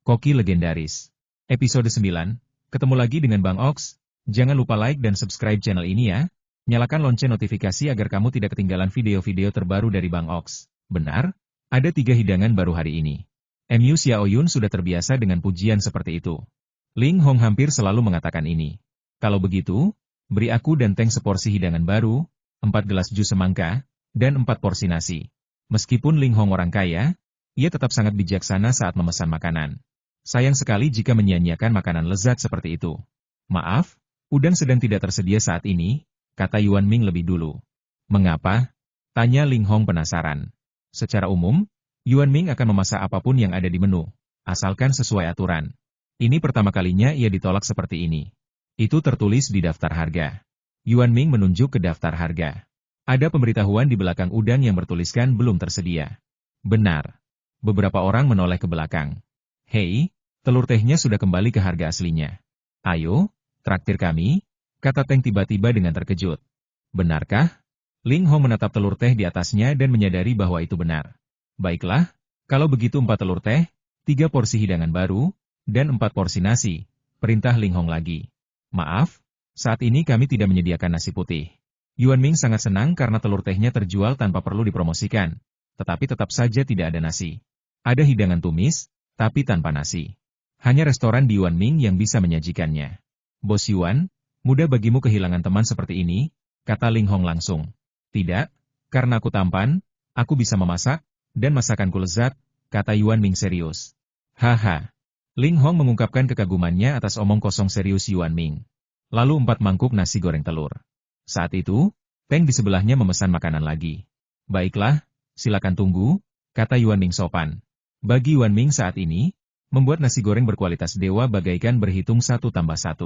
Koki legendaris. Episode 9, ketemu lagi dengan Bang Ox. Jangan lupa like dan subscribe channel ini ya. Nyalakan lonceng notifikasi agar kamu tidak ketinggalan video-video terbaru dari Bang Ox. Benar, ada 3 hidangan baru hari ini. MU Xiaoyun sudah terbiasa dengan pujian seperti itu. Ling Hong hampir selalu mengatakan ini. Kalau begitu, beri aku dan Teng seporsi hidangan baru, 4 gelas jus semangka, dan 4 porsi nasi. Meskipun Ling Hong orang kaya, ia tetap sangat bijaksana saat memesan makanan. Sayang sekali jika menyia-nyiakan makanan lezat seperti itu. Maaf, udang sedang tidak tersedia saat ini, kata Yuan Ming lebih dulu. Mengapa? Tanya Ling Hong penasaran. Secara umum, Yuan Ming akan memasak apapun yang ada di menu, asalkan sesuai aturan. Ini pertama kalinya ia ditolak seperti ini. Itu tertulis di daftar harga. Yuan Ming menunjuk ke daftar harga. Ada pemberitahuan di belakang udang yang bertuliskan belum tersedia. Benar. Beberapa orang menoleh ke belakang. Hei, telur tehnya sudah kembali ke harga aslinya. Ayo, traktir kami, kata Teng tiba-tiba dengan terkejut. Benarkah? Ling Hong menatap telur teh di atasnya dan menyadari bahwa itu benar. Baiklah, kalau begitu 4 telur teh, 3 porsi hidangan baru, dan 4 porsi nasi, perintah Ling Hong lagi. Maaf, saat ini kami tidak menyediakan nasi putih. Yuan Ming sangat senang karena telur tehnya terjual tanpa perlu dipromosikan, tetapi tetap saja tidak ada nasi. Ada hidangan tumis, tapi tanpa nasi. Hanya restoran di Yuan Ming yang bisa menyajikannya. Bos Yuan, mudah bagimu kehilangan teman seperti ini, kata Ling Hong langsung. Tidak, karena aku tampan, aku bisa memasak, dan masakanku lezat, kata Yuan Ming serius. Haha. Ling Hong mengungkapkan kekagumannya atas omong kosong serius Yuan Ming. Lalu 4 mangkuk nasi goreng telur. Saat itu, Teng di sebelahnya memesan makanan lagi. Baiklah, silakan tunggu, kata Yuan Ming sopan. Bagi Yuan Ming saat ini, membuat nasi goreng berkualitas dewa bagaikan berhitung 1 tambah 1.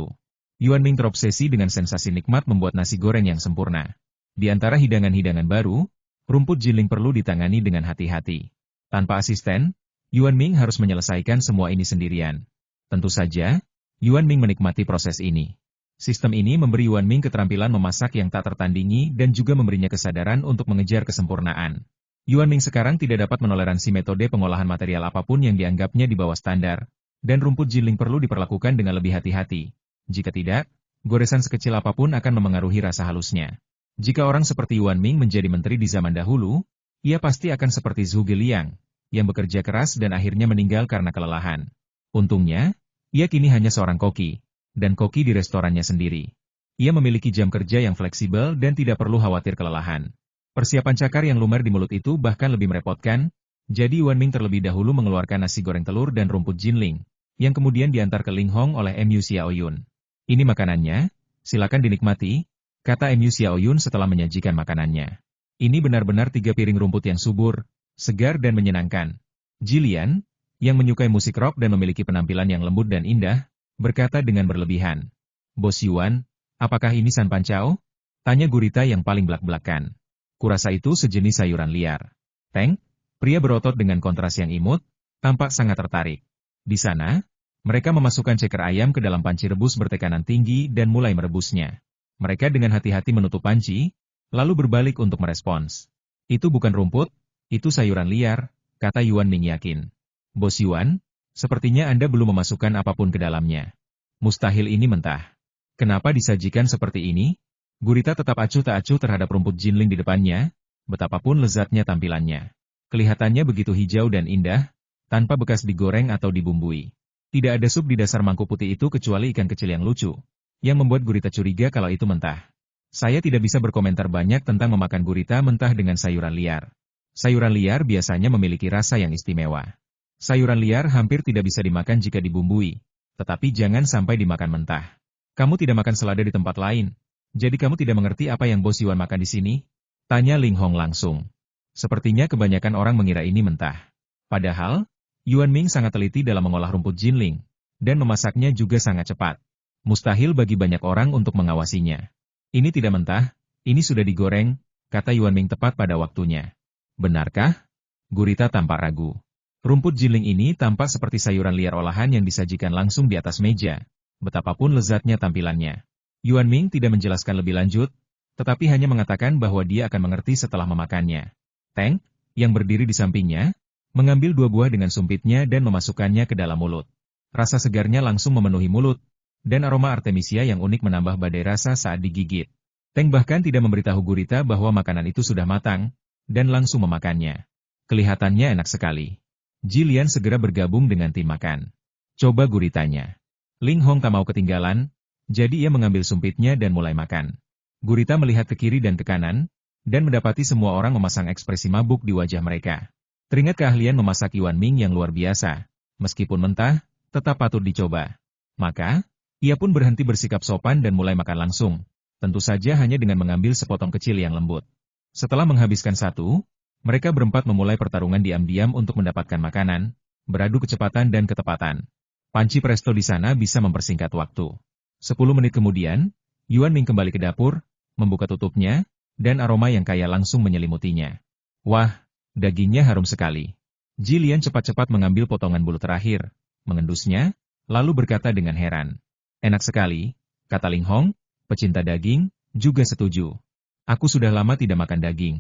Yuan Ming terobsesi dengan sensasi nikmat membuat nasi goreng yang sempurna. Di antara hidangan-hidangan baru, rumput jiling perlu ditangani dengan hati-hati. Tanpa asisten, Yuan Ming harus menyelesaikan semua ini sendirian. Tentu saja, Yuan Ming menikmati proses ini. Sistem ini memberi Yuan Ming keterampilan memasak yang tak tertandingi dan juga memberinya kesadaran untuk mengejar kesempurnaan. Yuan Ming sekarang tidak dapat menoleransi metode pengolahan material apapun yang dianggapnya di bawah standar, dan rumput jiling perlu diperlakukan dengan lebih hati-hati. Jika tidak, goresan sekecil apapun akan memengaruhi rasa halusnya. Jika orang seperti Yuan Ming menjadi menteri di zaman dahulu, ia pasti akan seperti Zhuge Liang, yang bekerja keras dan akhirnya meninggal karena kelelahan. Untungnya, ia kini hanya seorang koki, dan koki di restorannya sendiri. Ia memiliki jam kerja yang fleksibel dan tidak perlu khawatir kelelahan. Persiapan cakar yang lumer di mulut itu bahkan lebih merepotkan, jadi Yuan Ming terlebih dahulu mengeluarkan nasi goreng telur dan rumput jinling, yang kemudian diantar ke Ling Hong oleh MU Xiaoyun. Ini makanannya, silakan dinikmati, kata MU Xiaoyun setelah menyajikan makanannya. Ini benar-benar 3 piring rumput yang subur, segar dan menyenangkan. Jilian, yang menyukai musik rock dan memiliki penampilan yang lembut dan indah, berkata dengan berlebihan. Bos Yuan, apakah ini San Pancao? Tanya gurita yang paling belak-belakan. Kurasa itu sejenis sayuran liar. Teng, pria berotot dengan kontras yang imut, tampak sangat tertarik. Di sana, mereka memasukkan ceker ayam ke dalam panci rebus bertekanan tinggi dan mulai merebusnya. Mereka dengan hati-hati menutup panci, lalu berbalik untuk merespons. Itu bukan rumput, itu sayuran liar, kata Yuan Ming yakin. Bos Yuan, sepertinya Anda belum memasukkan apapun ke dalamnya. Mustahil ini mentah. Kenapa disajikan seperti ini? Gurita tetap acuh tak acuh terhadap rumput jinling di depannya, betapapun lezatnya tampilannya. Kelihatannya begitu hijau dan indah, tanpa bekas digoreng atau dibumbui. Tidak ada sup di dasar mangkuk putih itu kecuali ikan kecil yang lucu, yang membuat gurita curiga kalau itu mentah. Saya tidak bisa berkomentar banyak tentang memakan gurita mentah dengan sayuran liar. Sayuran liar biasanya memiliki rasa yang istimewa. Sayuran liar hampir tidak bisa dimakan jika dibumbui, tetapi jangan sampai dimakan mentah. Kamu tidak makan selada di tempat lain. Jadi kamu tidak mengerti apa yang Bos Yuan makan di sini? Tanya Ling Hong langsung. Sepertinya kebanyakan orang mengira ini mentah. Padahal, Yuan Ming sangat teliti dalam mengolah rumput jinling, dan memasaknya juga sangat cepat. Mustahil bagi banyak orang untuk mengawasinya. Ini tidak mentah, ini sudah digoreng, kata Yuan Ming tepat pada waktunya. Benarkah? Gurita tampak ragu. Rumput jinling ini tampak seperti sayuran liar olahan yang disajikan langsung di atas meja. Betapapun lezatnya tampilannya. Yuan Ming tidak menjelaskan lebih lanjut, tetapi hanya mengatakan bahwa dia akan mengerti setelah memakannya. Teng, yang berdiri di sampingnya, mengambil 2 buah dengan sumpitnya dan memasukkannya ke dalam mulut. Rasa segarnya langsung memenuhi mulut, dan aroma artemisia yang unik menambah badai rasa saat digigit. Teng bahkan tidak memberitahu gurita bahwa makanan itu sudah matang, dan langsung memakannya. Kelihatannya enak sekali. Jilian segera bergabung dengan tim makan. Coba guritanya. Ling Hong tak mau ketinggalan, jadi ia mengambil sumpitnya dan mulai makan. Gurita melihat ke kiri dan ke kanan, dan mendapati semua orang memasang ekspresi mabuk di wajah mereka. Teringat keahlian memasak Yuan Ming yang luar biasa. Meskipun mentah, tetap patut dicoba. Maka, ia pun berhenti bersikap sopan dan mulai makan langsung. Tentu saja hanya dengan mengambil sepotong kecil yang lembut. Setelah menghabiskan satu, mereka berempat memulai pertarungan diam-diam untuk mendapatkan makanan, beradu kecepatan dan ketepatan. Panci presto di sana bisa mempersingkat waktu. 10 menit kemudian, Yuan Ming kembali ke dapur, membuka tutupnya, dan aroma yang kaya langsung menyelimutinya. Wah, dagingnya harum sekali. Jilian cepat-cepat mengambil potongan bulu terakhir, mengendusnya, lalu berkata dengan heran. Enak sekali, kata Ling Hong, pecinta daging, juga setuju. Aku sudah lama tidak makan daging.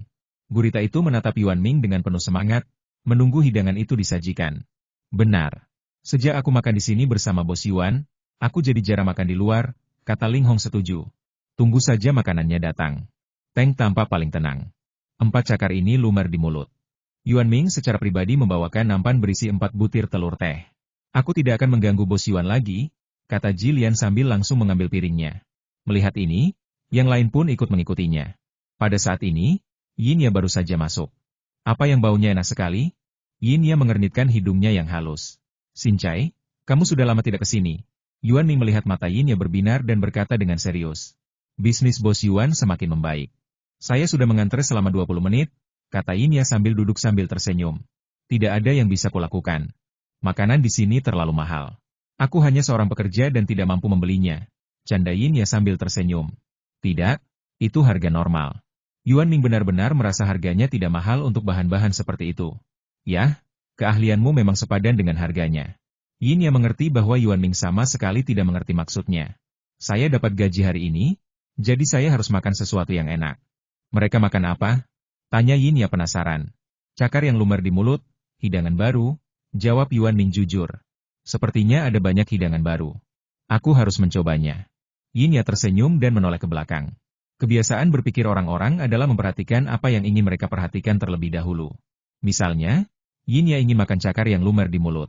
Gurita itu menatap Yuan Ming dengan penuh semangat, menunggu hidangan itu disajikan. Benar. Sejak aku makan di sini bersama Bos Yuan, aku jadi jarang makan di luar, kata Ling Hong setuju. Tunggu saja makanannya datang. Teng tampak paling tenang. 4 cakar ini lumer di mulut. Yuan Ming secara pribadi membawakan nampan berisi 4 butir telur teh. Aku tidak akan mengganggu Bos Yuan lagi, kata Jilian sambil langsung mengambil piringnya. Melihat ini, yang lain pun ikut mengikutinya. Pada saat ini, Yinya baru saja masuk. Apa yang baunya enak sekali? Yinya mengernitkan hidungnya yang halus. Sincai, kamu sudah lama tidak ke sini. Yuan Ming melihat mata Yinya berbinar dan berkata dengan serius. Bisnis Bos Yuan semakin membaik. Saya sudah mengantre selama 20 menit, kata Yinya sambil duduk sambil tersenyum. Tidak ada yang bisa kulakukan. Makanan di sini terlalu mahal. Aku hanya seorang pekerja dan tidak mampu membelinya. Canda Yinya sambil tersenyum. Tidak, itu harga normal. Yuan Ming benar-benar merasa harganya tidak mahal untuk bahan-bahan seperti itu. Yah, keahlianmu memang sepadan dengan harganya. Yinya mengerti bahwa Yuan Ming sama sekali tidak mengerti maksudnya. Saya dapat gaji hari ini, jadi saya harus makan sesuatu yang enak. Mereka makan apa? Tanya Yinya penasaran. Cakar yang lumer di mulut, hidangan baru, jawab Yuan Ming jujur. Sepertinya ada banyak hidangan baru. Aku harus mencobanya. Yinya tersenyum dan menoleh ke belakang. Kebiasaan berpikir orang-orang adalah memperhatikan apa yang ingin mereka perhatikan terlebih dahulu. Misalnya, Yinya ingin makan cakar yang lumer di mulut.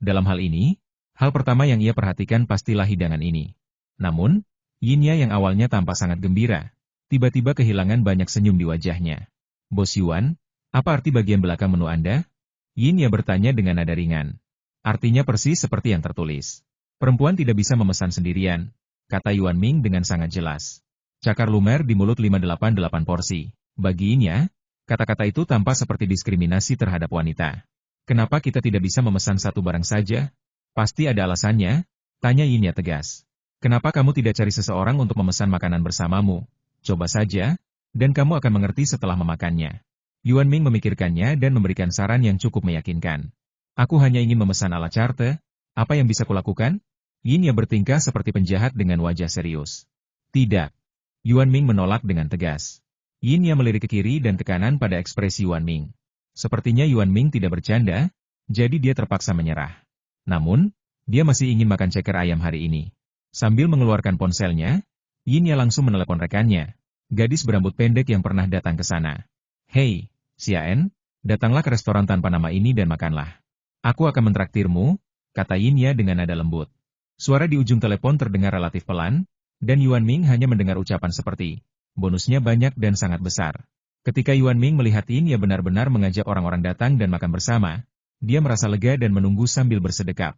Dalam hal ini, hal pertama yang ia perhatikan pastilah hidangan ini. Namun, Yinya yang awalnya tampak sangat gembira, tiba-tiba kehilangan banyak senyum di wajahnya. Bos Yuan, apa arti bagian belakang menu Anda? Yinya bertanya dengan nada ringan. Artinya persis seperti yang tertulis. Perempuan tidak bisa memesan sendirian, kata Yuan Ming dengan sangat jelas. Cakar lumer di mulut 588 porsi. Baginya, kata-kata itu tampak seperti diskriminasi terhadap wanita. Kenapa kita tidak bisa memesan satu barang saja? Pasti ada alasannya, tanya Yinya tegas. Kenapa kamu tidak cari seseorang untuk memesan makanan bersamamu? Coba saja, dan kamu akan mengerti setelah memakannya. Yuan Ming memikirkannya dan memberikan saran yang cukup meyakinkan. Aku hanya ingin memesan ala carte, apa yang bisa kulakukan? Yinya bertingkah seperti penjahat dengan wajah serius. Tidak. Yuan Ming menolak dengan tegas. Yinya melirik ke kiri dan ke kanan pada ekspresi Yuan Ming. Sepertinya Yuan Ming tidak bercanda, jadi dia terpaksa menyerah. Namun, dia masih ingin makan ceker ayam hari ini. Sambil mengeluarkan ponselnya, Yinya langsung menelepon rekannya, gadis berambut pendek yang pernah datang ke sana. Hei, Xiaen, datanglah ke restoran tanpa nama ini dan makanlah. Aku akan mentraktirmu, kata Yinya dengan nada lembut. Suara di ujung telepon terdengar relatif pelan, dan Yuan Ming hanya mendengar ucapan seperti, bonusnya banyak dan sangat besar. Ketika Yuan Ming melihat Yinya benar-benar mengajak orang-orang datang dan makan bersama, dia merasa lega dan menunggu sambil bersedekap.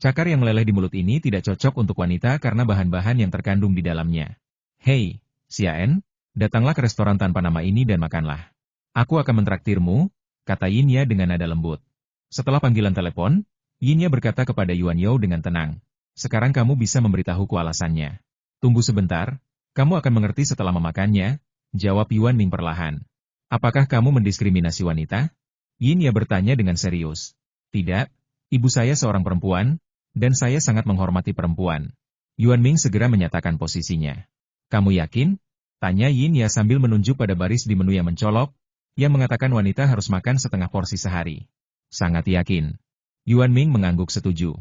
Cakar yang meleleh di mulut ini tidak cocok untuk wanita karena bahan-bahan yang terkandung di dalamnya. Hei, Xiaen, datanglah ke restoran tanpa nama ini dan makanlah. Aku akan mentraktirmu, kata Yinya dengan nada lembut. Setelah panggilan telepon, Yinya berkata kepada Yuan Yao dengan tenang. Sekarang kamu bisa memberitahuku alasannya. Tunggu sebentar, kamu akan mengerti setelah memakannya, jawab Yuan Ming perlahan. Apakah kamu mendiskriminasi wanita? Yinya bertanya dengan serius. Tidak, ibu saya seorang perempuan, dan saya sangat menghormati perempuan. Yuan Ming segera menyatakan posisinya. Kamu yakin? Tanya Yinya sambil menunjuk pada baris di menu yang mencolok, yang mengatakan wanita harus makan setengah porsi sehari. Sangat yakin. Yuan Ming mengangguk setuju.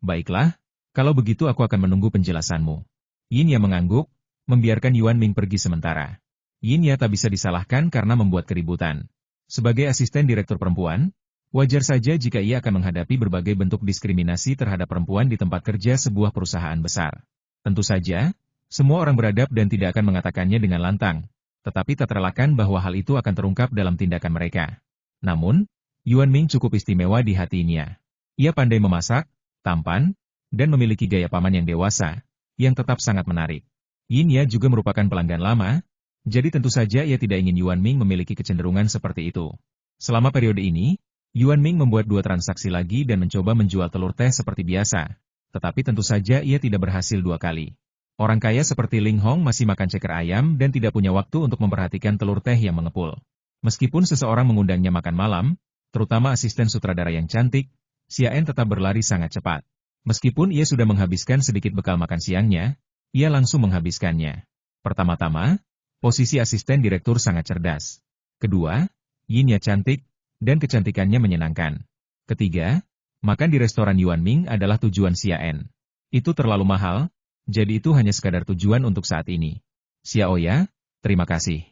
Baiklah, kalau begitu aku akan menunggu penjelasanmu. Yin Ya mengangguk, membiarkan Yuan Ming pergi sementara. Yin Ya tak bisa disalahkan karena membuat keributan. Sebagai asisten direktur perempuan, wajar saja jika ia akan menghadapi berbagai bentuk diskriminasi terhadap perempuan di tempat kerja sebuah perusahaan besar. Tentu saja, semua orang beradab dan tidak akan mengatakannya dengan lantang, tetapi tak terelakkan bahwa hal itu akan terungkap dalam tindakan mereka. Namun, Yuan Ming cukup istimewa di hatinya. Ia pandai memasak, tampan, dan memiliki gaya paman yang dewasa, yang tetap sangat menarik. Yin Ya juga merupakan pelanggan lama, jadi tentu saja ia tidak ingin Yuan Ming memiliki kecenderungan seperti itu. Selama periode ini, Yuan Ming membuat 2 transaksi lagi dan mencoba menjual telur teh seperti biasa, tetapi tentu saja ia tidak berhasil 2 kali. Orang kaya seperti Ling Hong masih makan ceker ayam dan tidak punya waktu untuk memperhatikan telur teh yang mengepul. Meskipun seseorang mengundangnya makan malam, terutama asisten sutradara yang cantik, Xiaen tetap berlari sangat cepat. Meskipun ia sudah menghabiskan sedikit bekal makan siangnya, ia langsung menghabiskannya. Pertama-tama, posisi asisten direktur sangat cerdas. Kedua, Yin Ya cantik, dan kecantikannya menyenangkan. Ketiga, makan di restoran Yuan Ming adalah tujuan Xiaen. Itu terlalu mahal, jadi itu hanya sekadar tujuan untuk saat ini. Xiaoya, terima kasih.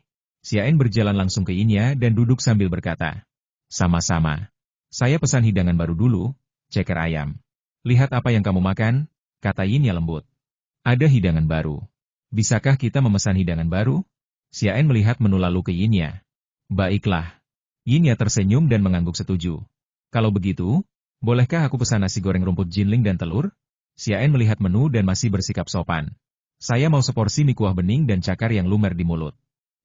Xiaen berjalan langsung ke Yin Ya dan duduk sambil berkata, sama-sama. Saya pesan hidangan baru dulu, ceker ayam. Lihat apa yang kamu makan, kata Yin Ya lembut. Ada hidangan baru. Bisakah kita memesan hidangan baru? Xiaen melihat menu lalu ke Yin Ya. Baiklah. Yin Ya tersenyum dan mengangguk setuju. Kalau begitu, bolehkah aku pesan nasi goreng rumput jinling dan telur? Xiaen melihat menu dan masih bersikap sopan. Saya mau seporsi mie kuah bening dan cakar yang lumer di mulut.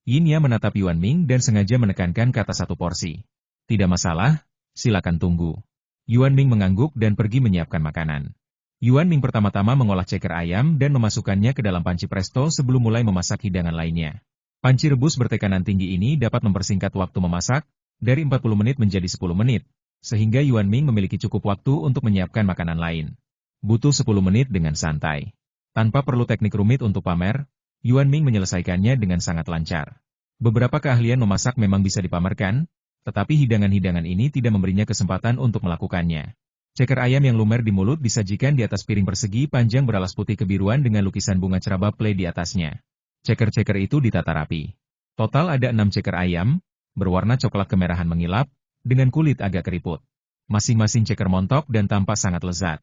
Yin Ya menatap Yuan Ming dan sengaja menekankan kata 1 porsi. Tidak masalah, silakan tunggu. Yuan Ming mengangguk dan pergi menyiapkan makanan. Yuan Ming pertama-tama mengolah ceker ayam dan memasukkannya ke dalam panci presto sebelum mulai memasak hidangan lainnya. Panci rebus bertekanan tinggi ini dapat mempersingkat waktu memasak, dari 40 menit menjadi 10 menit, sehingga Yuan Ming memiliki cukup waktu untuk menyiapkan makanan lain. Butuh 10 menit dengan santai. Tanpa perlu teknik rumit untuk pamer, Yuan Ming menyelesaikannya dengan sangat lancar. Beberapa keahlian memasak memang bisa dipamerkan, tetapi hidangan-hidangan ini tidak memberinya kesempatan untuk melakukannya. Ceker ayam yang lumer di mulut disajikan di atas piring persegi panjang beralas putih kebiruan dengan lukisan bunga ceraba play di atasnya. Ceker-ceker itu ditata rapi. Total ada 6 ceker ayam, berwarna coklat kemerahan mengilap, dengan kulit agak keriput. Masing-masing ceker montok dan tampak sangat lezat.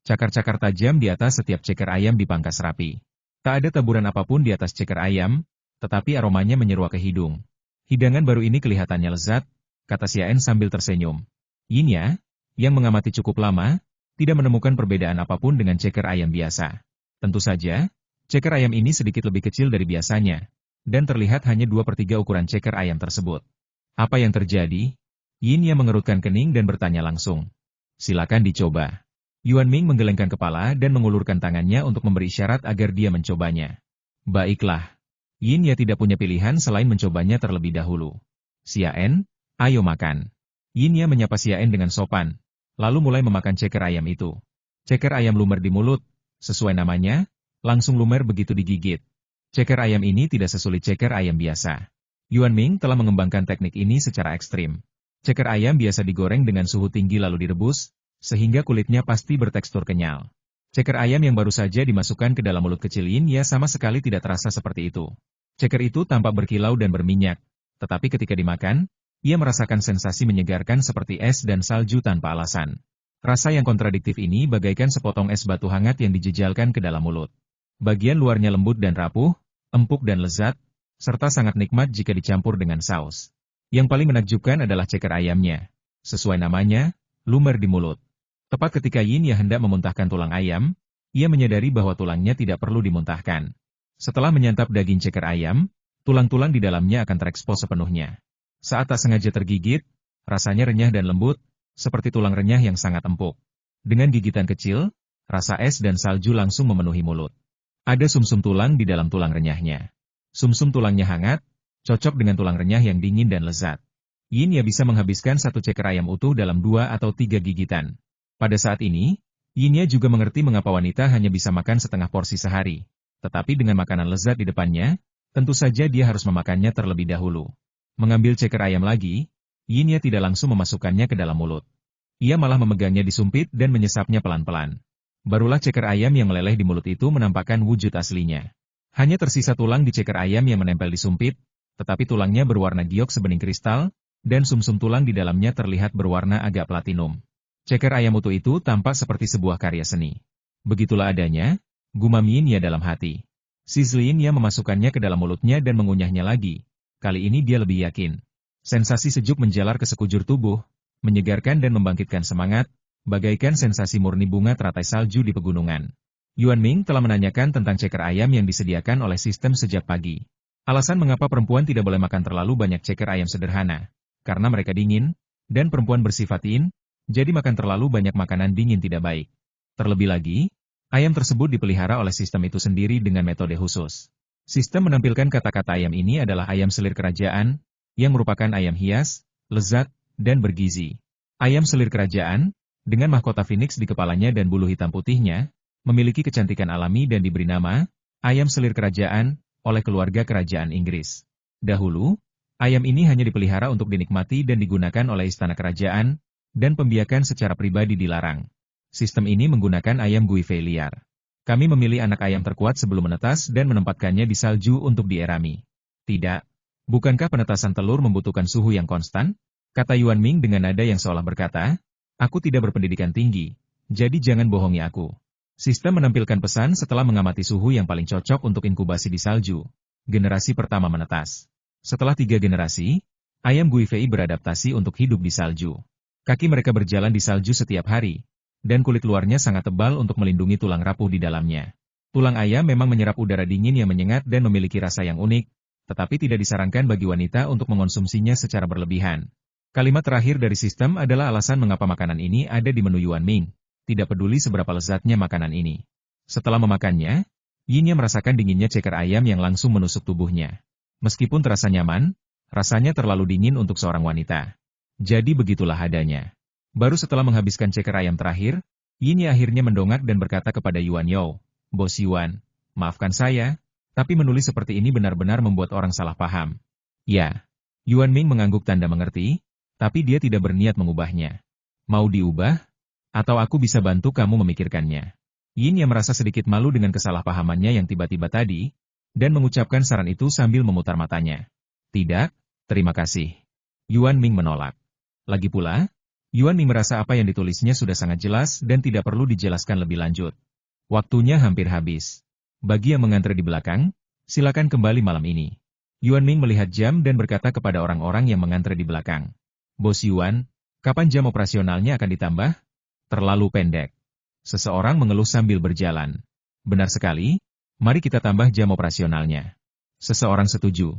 Cakar-cakar tajam di atas setiap ceker ayam dipangkas rapi. Tak ada taburan apapun di atas ceker ayam, tetapi aromanya menyeruak ke hidung. Hidangan baru ini kelihatannya lezat, kata Xiaen sambil tersenyum. Yin Ya, yang mengamati cukup lama, tidak menemukan perbedaan apapun dengan ceker ayam biasa. Tentu saja, ceker ayam ini sedikit lebih kecil dari biasanya, dan terlihat hanya 2/3 ukuran ceker ayam tersebut. Apa yang terjadi? Yin Ya mengerutkan kening dan bertanya langsung. Silakan dicoba. Yuan Ming menggelengkan kepala dan mengulurkan tangannya untuk memberi isyarat agar dia mencobanya. Baiklah. Yin Ya tidak punya pilihan selain mencobanya terlebih dahulu. Xiaen, ayo makan. Yin Ya menyapa Xiaen dengan sopan, lalu mulai memakan ceker ayam itu. Ceker ayam lumer di mulut, sesuai namanya, langsung lumer begitu digigit. Ceker ayam ini tidak sesulit ceker ayam biasa. Yuan Ming telah mengembangkan teknik ini secara ekstrim. Ceker ayam biasa digoreng dengan suhu tinggi lalu direbus, sehingga kulitnya pasti bertekstur kenyal. Ceker ayam yang baru saja dimasukkan ke dalam mulut kecil Yin Ya sama sekali tidak terasa seperti itu. Ceker itu tampak berkilau dan berminyak, tetapi ketika dimakan, ia merasakan sensasi menyegarkan seperti es dan salju tanpa alasan. Rasa yang kontradiktif ini bagaikan sepotong es batu hangat yang dijejalkan ke dalam mulut. Bagian luarnya lembut dan rapuh, empuk dan lezat, serta sangat nikmat jika dicampur dengan saus. Yang paling menakjubkan adalah ceker ayamnya. Sesuai namanya, lumer di mulut. Tepat ketika Yin Ya hendak memuntahkan tulang ayam, ia menyadari bahwa tulangnya tidak perlu dimuntahkan. Setelah menyantap daging ceker ayam, tulang-tulang di dalamnya akan terekspos sepenuhnya. Saat tak sengaja tergigit, rasanya renyah dan lembut, seperti tulang renyah yang sangat empuk. Dengan gigitan kecil, rasa es dan salju langsung memenuhi mulut. Ada sumsum tulang di dalam tulang renyahnya. Sumsum tulangnya hangat, cocok dengan tulang renyah yang dingin dan lezat. Yin Ya bisa menghabiskan 1 ceker ayam utuh dalam 2 atau 3 gigitan. Pada saat ini, Yin Ya juga mengerti mengapa wanita hanya bisa makan setengah porsi sehari. Tetapi dengan makanan lezat di depannya, tentu saja dia harus memakannya terlebih dahulu. Mengambil ceker ayam lagi, Yin Ya tidak langsung memasukkannya ke dalam mulut. Ia malah memegangnya di sumpit dan menyesapnya pelan-pelan. Barulah ceker ayam yang meleleh di mulut itu menampakkan wujud aslinya. Hanya tersisa tulang di ceker ayam yang menempel di sumpit, tetapi tulangnya berwarna giok sebening kristal, dan sumsum tulang di dalamnya terlihat berwarna agak platinum. Ceker ayam utuh itu tampak seperti sebuah karya seni. Begitulah adanya, gumam Yin-ya dalam hati. Yin-ya memasukkannya ke dalam mulutnya dan mengunyahnya lagi. Kali ini dia lebih yakin. Sensasi sejuk menjalar ke sekujur tubuh, menyegarkan dan membangkitkan semangat, bagaikan sensasi murni bunga teratai salju di pegunungan. Yuan Ming telah menanyakan tentang ceker ayam yang disediakan oleh sistem sejak pagi. Alasan mengapa perempuan tidak boleh makan terlalu banyak ceker ayam sederhana. Karena mereka dingin, dan perempuan bersifat yin, jadi makan terlalu banyak makanan dingin tidak baik. Terlebih lagi, ayam tersebut dipelihara oleh sistem itu sendiri dengan metode khusus. Sistem menampilkan kata-kata ayam ini adalah ayam selir kerajaan, yang merupakan ayam hias, lezat, dan bergizi. Ayam selir kerajaan, dengan mahkota phoenix di kepalanya dan bulu hitam putihnya, memiliki kecantikan alami dan diberi nama, ayam selir kerajaan, oleh keluarga kerajaan Inggris. Dahulu, ayam ini hanya dipelihara untuk dinikmati dan digunakan oleh istana kerajaan, dan pembiakan secara pribadi dilarang. Sistem ini menggunakan ayam guifei liar. Kami memilih anak ayam terkuat sebelum menetas dan menempatkannya di salju untuk dierami. Tidak. Bukankah penetasan telur membutuhkan suhu yang konstan? Kata Yuan Ming dengan nada yang seolah berkata, aku tidak berpendidikan tinggi, jadi jangan bohongi aku. Sistem menampilkan pesan setelah mengamati suhu yang paling cocok untuk inkubasi di salju. Generasi pertama menetas. Setelah 3 generasi, ayam guifei beradaptasi untuk hidup di salju. Kaki mereka berjalan di salju setiap hari, dan kulit luarnya sangat tebal untuk melindungi tulang rapuh di dalamnya. Tulang ayam memang menyerap udara dingin yang menyengat dan memiliki rasa yang unik, tetapi tidak disarankan bagi wanita untuk mengonsumsinya secara berlebihan. Kalimat terakhir dari sistem adalah alasan mengapa makanan ini ada di menu Yuan Ming, tidak peduli seberapa lezatnya makanan ini. Setelah memakannya, Yin-ya merasakan dinginnya ceker ayam yang langsung menusuk tubuhnya. Meskipun terasa nyaman, rasanya terlalu dingin untuk seorang wanita. Jadi begitulah adanya. Baru setelah menghabiskan ceker ayam terakhir, Yin-ya akhirnya mendongak dan berkata kepada Yuan Yao, Bos Yuan, maafkan saya, tapi menulis seperti ini benar-benar membuat orang salah paham. Ya, Yuan Ming mengangguk tanda mengerti, tapi dia tidak berniat mengubahnya. Mau diubah? Atau aku bisa bantu kamu memikirkannya? Yin-ya merasa sedikit malu dengan kesalahpahamannya yang tiba-tiba tadi, dan mengucapkan saran itu sambil memutar matanya. Tidak, terima kasih. Yuan Ming menolak. Lagi pula, Yuan Ming merasa apa yang ditulisnya sudah sangat jelas dan tidak perlu dijelaskan lebih lanjut. Waktunya hampir habis. Bagi yang mengantre di belakang, silakan kembali malam ini. Yuan Ming melihat jam dan berkata kepada orang-orang yang mengantre di belakang. Bos Yuan, kapan jam operasionalnya akan ditambah? Terlalu pendek. Seseorang mengeluh sambil berjalan. Benar sekali, mari kita tambah jam operasionalnya. Seseorang setuju.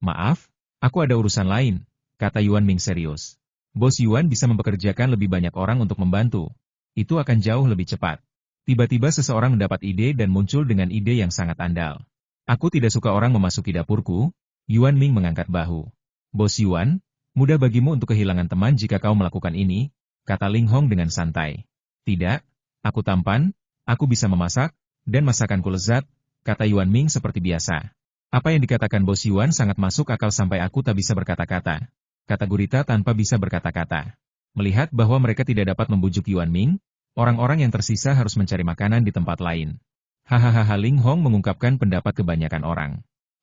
Maaf, aku ada urusan lain, kata Yuan Ming serius. Bos Yuan bisa mempekerjakan lebih banyak orang untuk membantu. Itu akan jauh lebih cepat. Tiba-tiba seseorang mendapat ide dan muncul dengan ide yang sangat andal. Aku tidak suka orang memasuki dapurku. Yuan Ming mengangkat bahu. Bos Yuan, mudah bagimu untuk kehilangan teman jika kau melakukan ini, kata Ling Hong dengan santai. Tidak, aku tampan, aku bisa memasak, dan masakanku lezat, kata Yuan Ming seperti biasa. Apa yang dikatakan Bos Yuan sangat masuk akal sampai aku tak bisa berkata-kata. Kata gurita tanpa bisa berkata-kata. Melihat bahwa mereka tidak dapat membujuk Yuan Ming, orang-orang yang tersisa harus mencari makanan di tempat lain. Hahaha, Ling Hong mengungkapkan pendapat kebanyakan orang.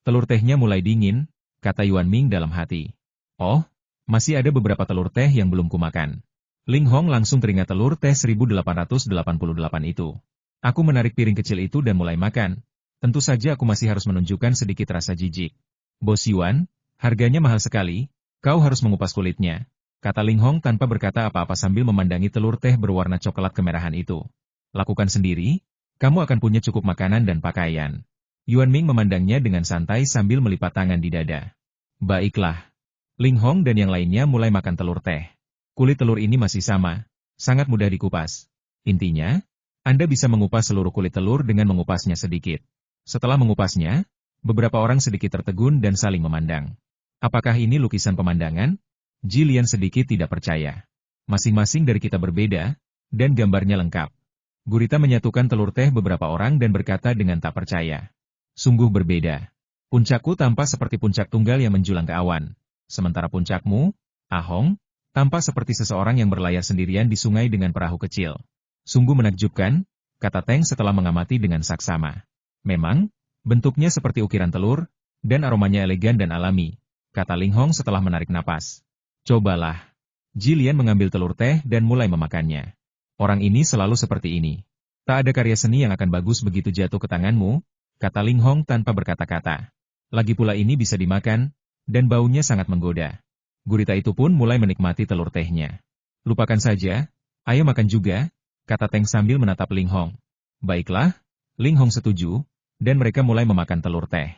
Telur tehnya mulai dingin, kata Yuan Ming dalam hati. Oh, masih ada beberapa telur teh yang belum kumakan. Ling Hong langsung teringat telur teh 1888 itu. Aku menarik piring kecil itu dan mulai makan. Tentu saja aku masih harus menunjukkan sedikit rasa jijik. Bos Yuan, harganya mahal sekali. Kau harus mengupas kulitnya, kata Ling Hong tanpa berkata apa-apa sambil memandangi telur teh berwarna coklat kemerahan itu. Lakukan sendiri, kamu akan punya cukup makanan dan pakaian. Yuan Ming memandangnya dengan santai sambil melipat tangan di dada. Baiklah. Ling Hong dan yang lainnya mulai makan telur teh. Kulit telur ini masih sama, sangat mudah dikupas. Intinya, Anda bisa mengupas seluruh kulit telur dengan mengupasnya sedikit. Setelah mengupasnya, beberapa orang sedikit tertegun dan saling memandang. Apakah ini lukisan pemandangan? Jilian sedikit tidak percaya. Masing-masing dari kita berbeda, dan gambarnya lengkap. Gurita menyatukan telur teh beberapa orang dan berkata dengan tak percaya. Sungguh berbeda. Puncakku tampak seperti puncak tunggal yang menjulang ke awan. Sementara puncakmu, Ahong, Tampak seperti seseorang yang berlayar sendirian di sungai dengan perahu kecil. Sungguh menakjubkan, kata Teng setelah mengamati dengan saksama. Memang, bentuknya seperti ukiran telur, dan aromanya elegan dan alami, kata Ling Hong setelah menarik napas. Cobalah. Jilian mengambil telur teh dan mulai memakannya. Orang ini selalu seperti ini. Tak ada karya seni yang akan bagus begitu jatuh ke tanganmu, kata Ling Hong tanpa berkata-kata. Lagi pula ini bisa dimakan, dan baunya sangat menggoda. Gurita itu pun mulai menikmati telur tehnya. Lupakan saja, ayo makan juga, kata Teng sambil menatap Ling Hong. Baiklah, Ling Hong setuju, dan mereka mulai memakan telur teh.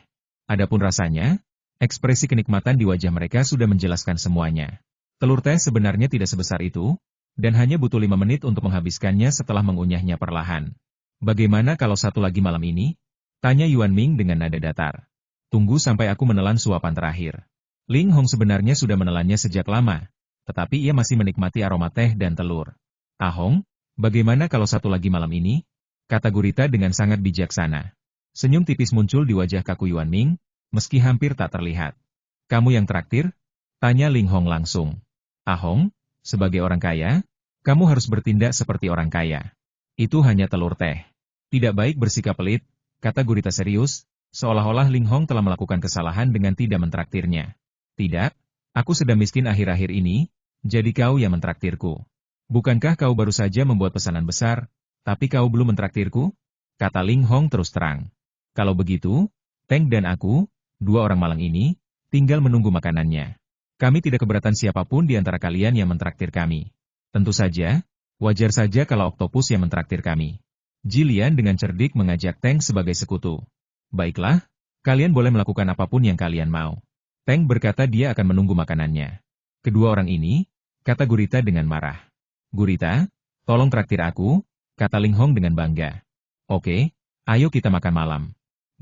Adapun rasanya, ekspresi kenikmatan di wajah mereka sudah menjelaskan semuanya. Telur teh sebenarnya tidak sebesar itu, dan hanya butuh 5 menit untuk menghabiskannya setelah mengunyahnya perlahan. Bagaimana kalau satu lagi malam ini? Tanya Yuan Ming dengan nada datar. Tunggu sampai aku menelan suapan terakhir. Ling Hong sebenarnya sudah menelannya sejak lama, tetapi ia masih menikmati aroma teh dan telur. Ahong, bagaimana kalau satu lagi malam ini? Kata gurita dengan sangat bijaksana. Senyum tipis muncul di wajah kaku Yuan Ming, meski hampir tak terlihat. Kamu yang traktir? Tanya Ling Hong langsung. Ahong, sebagai orang kaya, kamu harus bertindak seperti orang kaya. Itu hanya telur teh. Tidak baik bersikap pelit, kata gurita serius, seolah-olah Ling Hong telah melakukan kesalahan dengan tidak mentraktirnya. Tidak, aku sedang miskin akhir-akhir ini, jadi kau yang mentraktirku. Bukankah kau baru saja membuat pesanan besar, tapi kau belum mentraktirku? Kata Ling Hong terus terang. Kalau begitu, Teng dan aku, 2 orang malang ini, tinggal menunggu makanannya. Kami tidak keberatan siapapun di antara kalian yang mentraktir kami. Tentu saja, wajar saja kalau Oktopus yang mentraktir kami. Jilian dengan cerdik mengajak Teng sebagai sekutu. Baiklah, kalian boleh melakukan apapun yang kalian mau. Teng berkata dia akan menunggu makanannya. Kedua orang ini, kata Gurita dengan marah. Gurita, tolong traktir aku, kata Ling Hong dengan bangga. Oke, ayo kita makan malam.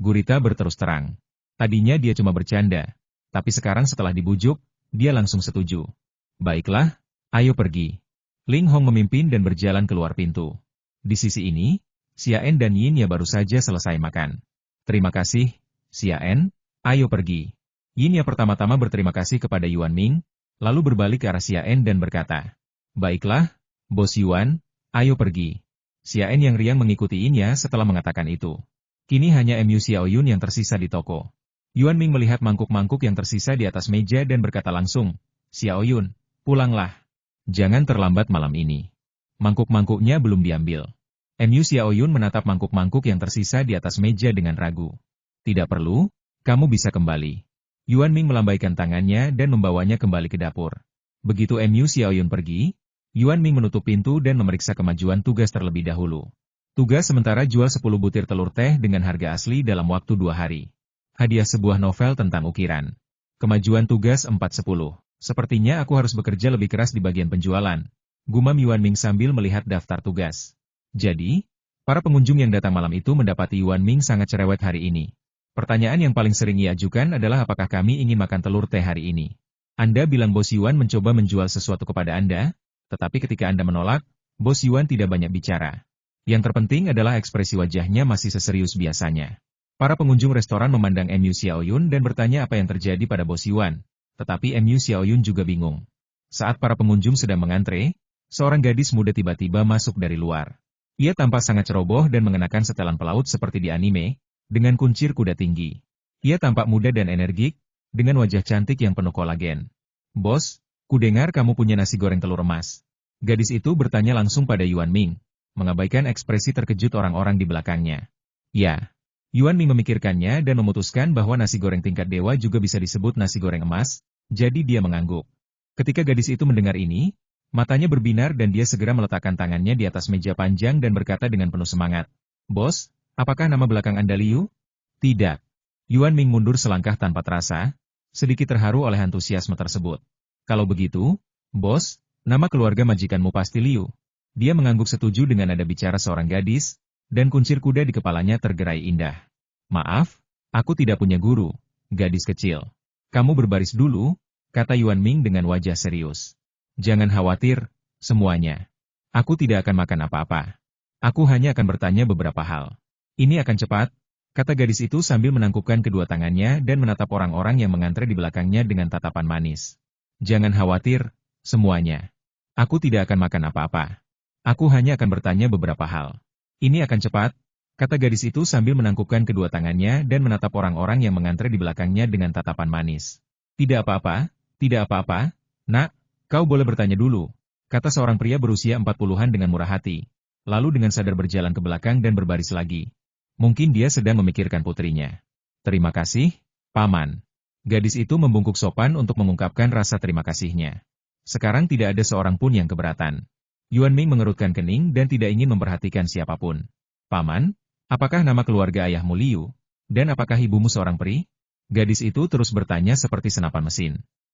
Gurita berterus terang. Tadinya dia cuma bercanda, tapi sekarang setelah dibujuk, dia langsung setuju. Baiklah, ayo pergi. Ling Hong memimpin dan berjalan keluar pintu. Di sisi ini, Xiaen dan Yin ya baru saja selesai makan. Terima kasih, Xiaen, ayo pergi. Yin ya pertama-tama berterima kasih kepada Yuan Ming, lalu berbalik ke arah Xiaen dan berkata, Baiklah, Bos Yuan, ayo pergi. Xiaen yang riang mengikuti Yin ya setelah mengatakan itu. Kini hanya Mu Xiaoyun yang tersisa di toko. Yuan Ming melihat mangkuk-mangkuk yang tersisa di atas meja dan berkata langsung, Xiaoyun, pulanglah. Jangan terlambat malam ini. Mangkuk-mangkuknya belum diambil. Mu Xiaoyun menatap mangkuk-mangkuk yang tersisa di atas meja dengan ragu. Tidak perlu, kamu bisa kembali. Yuan Ming melambaikan tangannya dan membawanya kembali ke dapur. Begitu Mu Xiaoyun pergi, Yuan Ming menutup pintu dan memeriksa kemajuan tugas terlebih dahulu. Tugas sementara jual 10 butir telur teh dengan harga asli dalam waktu 2 hari. Hadiah sebuah novel tentang ukiran. Kemajuan tugas 4/10. Sepertinya aku harus bekerja lebih keras di bagian penjualan. Gumam Yuan Ming sambil melihat daftar tugas. Jadi, para pengunjung yang datang malam itu mendapati Yuan Ming sangat cerewet hari ini. Pertanyaan yang paling sering ia ajukan adalah apakah kami ingin makan telur teh hari ini. Anda bilang Bos Yuan mencoba menjual sesuatu kepada Anda, tetapi ketika Anda menolak, Bos Yuan tidak banyak bicara. Yang terpenting adalah ekspresi wajahnya masih seserius biasanya. Para pengunjung restoran memandang Mu Xiaoyun dan bertanya apa yang terjadi pada Bos Yuan, tetapi Mu Xiaoyun juga bingung. Saat para pengunjung sedang mengantre, seorang gadis muda tiba-tiba masuk dari luar. Ia tampak sangat ceroboh dan mengenakan setelan pelaut seperti di anime, dengan kuncir kuda tinggi. Ia tampak muda dan energik, dengan wajah cantik yang penuh kolagen. Bos, kudengar kamu punya nasi goreng telur emas. Gadis itu bertanya langsung pada Yuan Ming, mengabaikan ekspresi terkejut orang-orang di belakangnya. Ya, Yuan Ming memikirkannya dan memutuskan bahwa nasi goreng tingkat dewa juga bisa disebut nasi goreng emas, jadi dia mengangguk. Ketika gadis itu mendengar ini, matanya berbinar dan dia segera meletakkan tangannya di atas meja panjang dan berkata dengan penuh semangat. Bos, apakah nama belakang Anda Liu? Tidak. Yuan Ming mundur selangkah tanpa terasa, sedikit terharu oleh antusiasme tersebut. Kalau begitu, Bos, nama keluarga majikanmu pasti Liu. Dia mengangguk setuju dengan nada bicara seorang gadis, dan kuncir kuda di kepalanya tergerai indah. Maaf, aku tidak punya guru, gadis kecil. Kamu berbaris dulu, kata Yuan Ming dengan wajah serius. Jangan khawatir, semuanya. Aku tidak akan makan apa-apa. Aku hanya akan bertanya beberapa hal. Ini akan cepat, kata gadis itu sambil menangkupkan kedua tangannya dan menatap orang-orang yang mengantre di belakangnya dengan tatapan manis. Jangan khawatir, Semuanya. Aku tidak akan makan apa-apa. Aku hanya akan bertanya beberapa hal. Ini akan cepat, kata gadis itu sambil menangkupkan kedua tangannya dan menatap orang-orang yang mengantre di belakangnya dengan tatapan manis. Tidak apa-apa, tidak apa-apa, nak, kau boleh bertanya dulu, kata seorang pria berusia 40-an dengan murah hati. Lalu dengan sadar berjalan ke belakang dan berbaris lagi. Mungkin dia sedang memikirkan putrinya. Terima kasih, Paman. Gadis itu membungkuk sopan untuk mengungkapkan rasa terima kasihnya. Sekarang tidak ada seorang pun yang keberatan. Yuan Ming mengerutkan kening dan tidak ingin memperhatikan siapapun. Paman, apakah nama keluarga ayahmu Liu? Dan apakah ibumu seorang peri? Gadis itu terus bertanya seperti senapan mesin.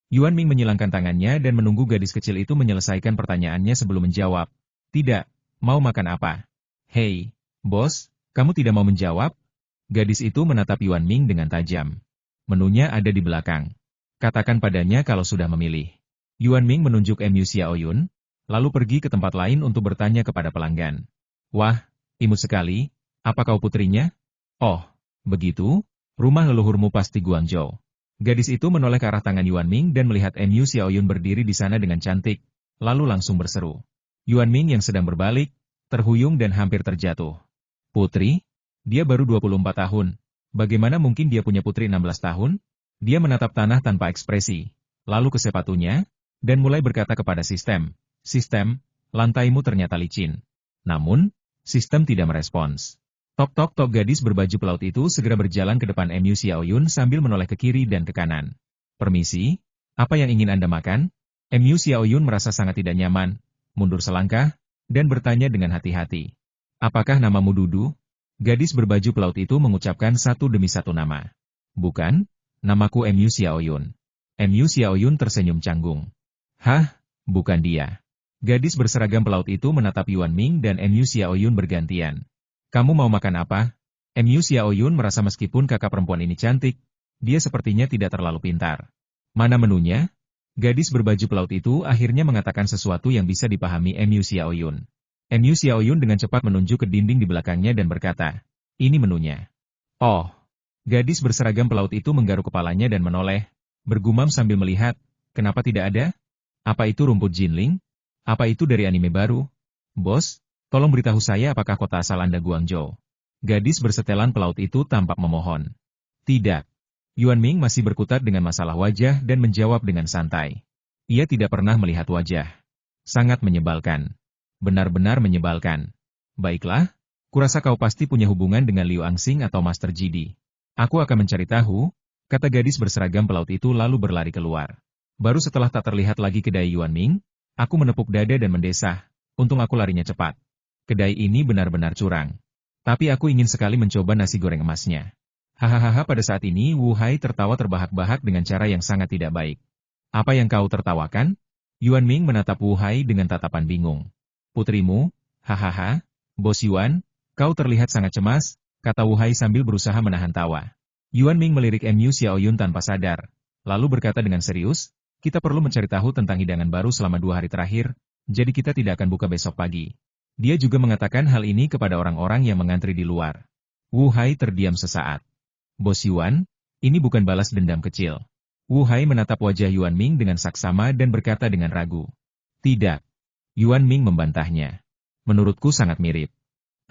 Yuan Ming menyilangkan tangannya dan menunggu gadis kecil itu menyelesaikan pertanyaannya sebelum menjawab. Tidak, mau makan apa? Hei, bos, kamu tidak mau menjawab? Gadis itu menatap Yuan Ming dengan tajam. Menunya ada di belakang. Katakan padanya kalau sudah memilih. Yuan Ming menunjuk Mu Xiaoyun, lalu pergi ke tempat lain untuk bertanya kepada pelanggan. Wah, imut sekali, apa kau putrinya? Oh, begitu? Rumah leluhurmu pasti Guangzhou. Gadis itu menoleh ke arah tangan Yuan Ming dan melihat Mu Xiaoyun berdiri di sana dengan cantik, lalu langsung berseru. Yuan Ming yang sedang berbalik, terhuyung dan hampir terjatuh. Putri? Dia baru 24 tahun. Bagaimana mungkin dia punya putri 16 tahun? Dia menatap tanah tanpa ekspresi, lalu ke sepatunya, dan mulai berkata kepada sistem, Sistem, lantaimu ternyata licin. Namun, sistem tidak merespons. Tok-tok-tok gadis berbaju pelaut itu segera berjalan ke depan Mu Xiaoyun sambil menoleh ke kiri dan ke kanan. Permisi, apa yang ingin Anda makan? Mu Xiaoyun merasa sangat tidak nyaman, mundur selangkah, dan bertanya dengan hati-hati. Apakah namamu Dudu? Gadis berbaju pelaut itu mengucapkan satu demi satu nama. Bukan, namaku Mu Xiaoyun. Mu Xiaoyun tersenyum canggung. Hah, bukan dia. Gadis berseragam pelaut itu menatap Yuan Ming dan Mu Xiaoyun bergantian. Kamu mau makan apa? Mu Xiaoyun merasa meskipun kakak perempuan ini cantik, dia sepertinya tidak terlalu pintar. Mana menunya? Gadis berbaju pelaut itu akhirnya mengatakan sesuatu yang bisa dipahami Mu Xiaoyun. Mu Xiaoyun dengan cepat menunjuk ke dinding di belakangnya dan berkata, ini menunya. Oh, gadis berseragam pelaut itu menggaruk kepalanya dan menoleh, bergumam sambil melihat, kenapa tidak ada? Apa itu rumput Jinling? Apa itu dari anime baru? Bos, tolong beritahu saya apakah kota asal Anda Guangzhou. Gadis bersetelan pelaut itu tampak memohon. Tidak. Yuan Ming masih berkutat dengan masalah wajah dan menjawab dengan santai. Ia tidak pernah melihat wajah. Sangat menyebalkan. Benar-benar menyebalkan. Baiklah, kurasa kau pasti punya hubungan dengan Liu Angxing atau Master Jidi. Aku akan mencari tahu, kata gadis berseragam pelaut itu lalu berlari keluar. Baru setelah tak terlihat lagi kedai Yuan Ming, aku menepuk dada dan mendesah, untung aku larinya cepat. Kedai ini benar-benar curang. Tapi aku ingin sekali mencoba nasi goreng emasnya. Hahaha pada saat ini Wu Hai tertawa terbahak-bahak dengan cara yang sangat tidak baik. Apa yang kau tertawakan? Yuan Ming menatap Wu Hai dengan tatapan bingung. Putrimu, hahaha, Bos Yuan, kau terlihat sangat cemas, kata Wu Hai sambil berusaha menahan tawa. Yuan Ming melirik Mu Xiaoyun tanpa sadar, lalu berkata dengan serius, kita perlu mencari tahu tentang hidangan baru selama 2 hari terakhir, jadi kita tidak akan buka besok pagi. Dia juga mengatakan hal ini kepada orang-orang yang mengantri di luar. Wu Hai terdiam sesaat. Bos Yuan, ini bukan balas dendam kecil. Wu Hai menatap wajah Yuan Ming dengan saksama dan berkata dengan ragu. Tidak. Yuan Ming membantahnya. Menurutku sangat mirip.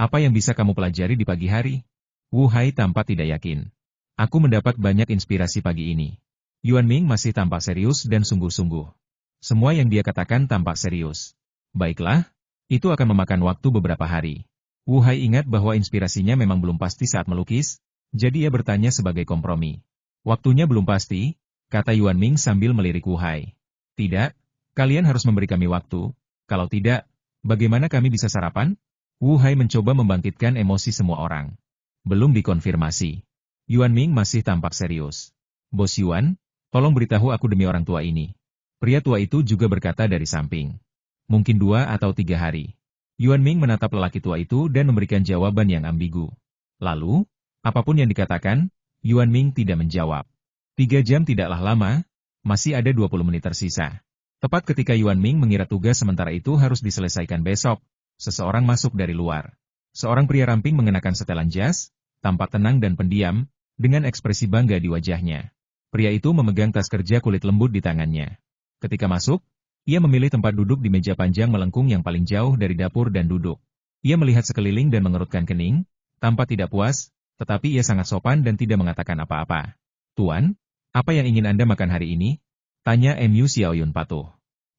Apa yang bisa kamu pelajari di pagi hari? Wu Hai tampak tidak yakin. Aku mendapat banyak inspirasi pagi ini. Yuan Ming masih tampak serius dan sungguh-sungguh. Semua yang dia katakan tampak serius. Baiklah, itu akan memakan waktu beberapa hari. Wu Hai ingat bahwa inspirasinya memang belum pasti saat melukis, jadi ia bertanya sebagai kompromi. Waktunya belum pasti, kata Yuan Ming sambil melirik Wu Hai. Tidak, kalian harus memberi kami waktu. Kalau tidak, bagaimana kami bisa sarapan? Wu Hai mencoba membangkitkan emosi semua orang. Belum dikonfirmasi. Yuan Ming masih tampak serius. Bos Yuan, tolong beritahu aku demi orang tua ini. Pria tua itu juga berkata dari samping. Mungkin 2 atau 3 hari. Yuan Ming menatap lelaki tua itu dan memberikan jawaban yang ambigu. Lalu, apapun yang dikatakan, Yuan Ming tidak menjawab. 3 jam tidaklah lama, masih ada 20 menit tersisa. Tepat ketika Yuan Ming mengira tugas sementara itu harus diselesaikan besok, seseorang masuk dari luar. Seorang pria ramping mengenakan setelan jas, tampak tenang dan pendiam, dengan ekspresi bangga di wajahnya. Pria itu memegang tas kerja kulit lembut di tangannya. Ketika masuk, Ia memilih tempat duduk di meja panjang melengkung yang paling jauh dari dapur dan duduk. Ia melihat sekeliling dan mengerutkan kening, tampak tidak puas, tetapi ia sangat sopan dan tidak mengatakan apa-apa. Tuan, apa yang ingin Anda makan hari ini? Tanya Mu Xiaoyun patuh.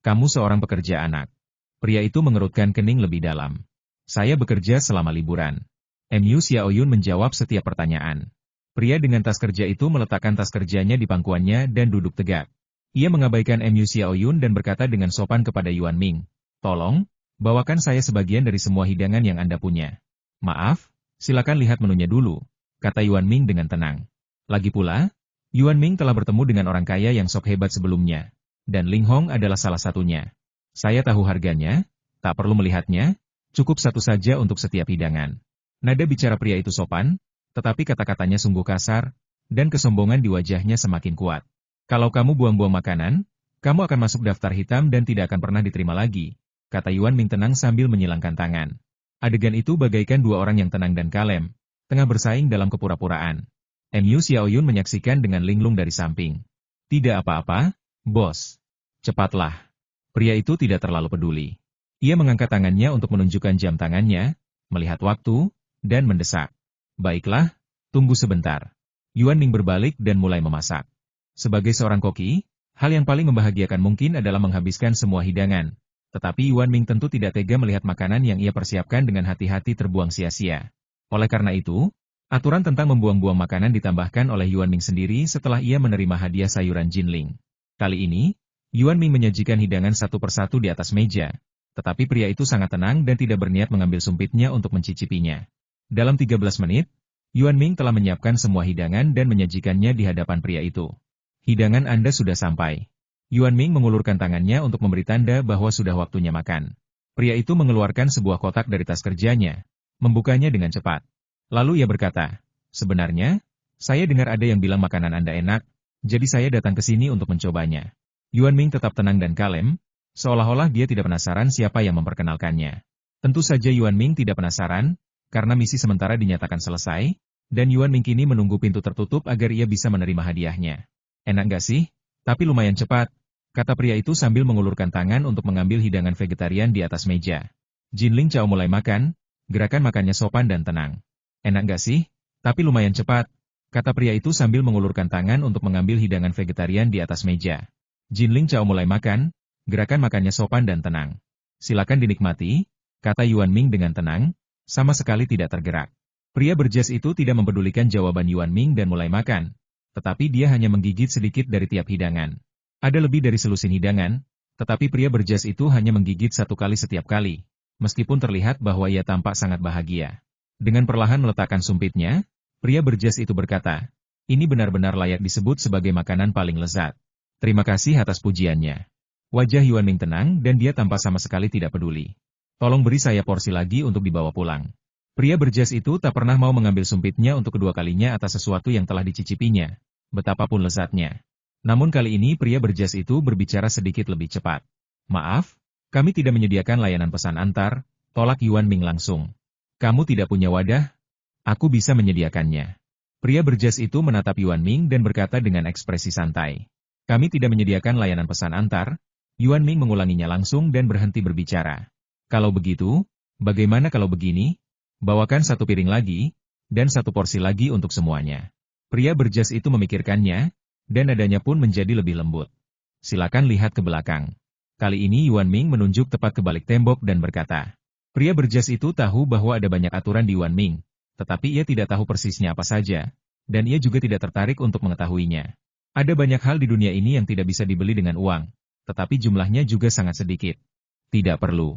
Kamu seorang pekerja anak. Pria itu mengerutkan kening lebih dalam. Saya bekerja selama liburan. Mu Xiaoyun menjawab setiap pertanyaan. Pria dengan tas kerja itu meletakkan tas kerjanya di pangkuannya dan duduk tegak. Ia mengabaikan Mu Xiaoyun dan berkata dengan sopan kepada Yuan Ming, "Tolong, bawakan saya sebagian dari semua hidangan yang Anda punya." "Maaf, silakan lihat menunya dulu," kata Yuan Ming dengan tenang. Lagi pula, Yuan Ming telah bertemu dengan orang kaya yang sok hebat sebelumnya, dan Ling Hong adalah salah satunya. Saya tahu harganya, tak perlu melihatnya, cukup satu saja untuk setiap hidangan. Nada bicara pria itu sopan, tetapi kata-katanya sungguh kasar, dan kesombongan di wajahnya semakin kuat. Kalau kamu buang-buang makanan, kamu akan masuk daftar hitam dan tidak akan pernah diterima lagi, kata Yuan Ming tenang sambil menyilangkan tangan. Adegan itu bagaikan dua orang yang tenang dan kalem, tengah bersaing dalam kepura-puraan. Mu Xiaoyun menyaksikan dengan linglung dari samping. Tidak apa-apa, bos. Cepatlah. Pria itu tidak terlalu peduli. Ia mengangkat tangannya untuk menunjukkan jam tangannya, melihat waktu, dan mendesak. Baiklah, tunggu sebentar. Yuan Ming berbalik dan mulai memasak. Sebagai seorang koki, hal yang paling membahagiakan mungkin adalah menghabiskan semua hidangan. Tetapi Yuan Ming tentu tidak tega melihat makanan yang ia persiapkan dengan hati-hati terbuang sia-sia. Oleh karena itu, aturan tentang membuang-buang makanan ditambahkan oleh Yuan Ming sendiri setelah ia menerima hadiah sayuran Jinling. Kali ini, Yuan Ming menyajikan hidangan satu persatu di atas meja. Tetapi pria itu sangat tenang dan tidak berniat mengambil sumpitnya untuk mencicipinya. Dalam 13 menit, Yuan Ming telah menyiapkan semua hidangan dan menyajikannya di hadapan pria itu. Hidangan Anda sudah sampai. Yuan Ming mengulurkan tangannya untuk memberi tanda bahwa sudah waktunya makan. Pria itu mengeluarkan sebuah kotak dari tas kerjanya, membukanya dengan cepat. Lalu ia berkata, "Sebenarnya, saya dengar ada yang bilang makanan Anda enak, jadi saya datang ke sini untuk mencobanya." Yuan Ming tetap tenang dan kalem, seolah-olah dia tidak penasaran siapa yang memperkenalkannya. Tentu saja Yuan Ming tidak penasaran, karena misi sementara dinyatakan selesai, dan Yuan Ming kini menunggu pintu tertutup agar ia bisa menerima hadiahnya. Enak gak sih? Tapi lumayan cepat, kata pria itu sambil mengulurkan tangan untuk mengambil hidangan vegetarian di atas meja. Jinling Chao mulai makan, gerakan makannya sopan dan tenang. Enak gak sih? Tapi lumayan cepat, kata pria itu sambil mengulurkan tangan untuk mengambil hidangan vegetarian di atas meja. Jinling Chao mulai makan, gerakan makannya sopan dan tenang. Silakan dinikmati, kata Yuan Ming dengan tenang, sama sekali tidak tergerak. Pria berjas itu tidak mempedulikan jawaban Yuan Ming dan mulai makan. Tetapi dia hanya menggigit sedikit dari tiap hidangan. Ada lebih dari selusin hidangan, tetapi pria berjas itu hanya menggigit satu kali setiap kali, meskipun terlihat bahwa ia tampak sangat bahagia. Dengan perlahan meletakkan sumpitnya, pria berjas itu berkata, "Ini benar-benar layak disebut sebagai makanan paling lezat. Terima kasih atas pujiannya." Wajah Yuan Ming tenang dan dia tampak sama sekali tidak peduli. "Tolong beri saya porsi lagi untuk dibawa pulang." Pria berjas itu tak pernah mau mengambil sumpitnya untuk kedua kalinya atas sesuatu yang telah dicicipinya, betapapun lezatnya. Namun kali ini pria berjas itu berbicara sedikit lebih cepat. "Maaf, kami tidak menyediakan layanan pesan antar," tolak Yuan Ming langsung. "Kamu tidak punya wadah? Aku bisa menyediakannya." Pria berjas itu menatap Yuan Ming dan berkata dengan ekspresi santai. "Kami tidak menyediakan layanan pesan antar." Yuan Ming mengulanginya langsung dan berhenti berbicara. "Kalau begitu, bagaimana kalau begini? Bawakan satu piring lagi, dan satu porsi lagi untuk semuanya." Pria berjas itu memikirkannya, dan nadanya pun menjadi lebih lembut. "Silakan lihat ke belakang." Kali ini Yuan Ming menunjuk tepat ke balik tembok dan berkata. Pria berjas itu tahu bahwa ada banyak aturan di Yuan Ming, tetapi ia tidak tahu persisnya apa saja, dan ia juga tidak tertarik untuk mengetahuinya. Ada banyak hal di dunia ini yang tidak bisa dibeli dengan uang, tetapi jumlahnya juga sangat sedikit. Tidak perlu.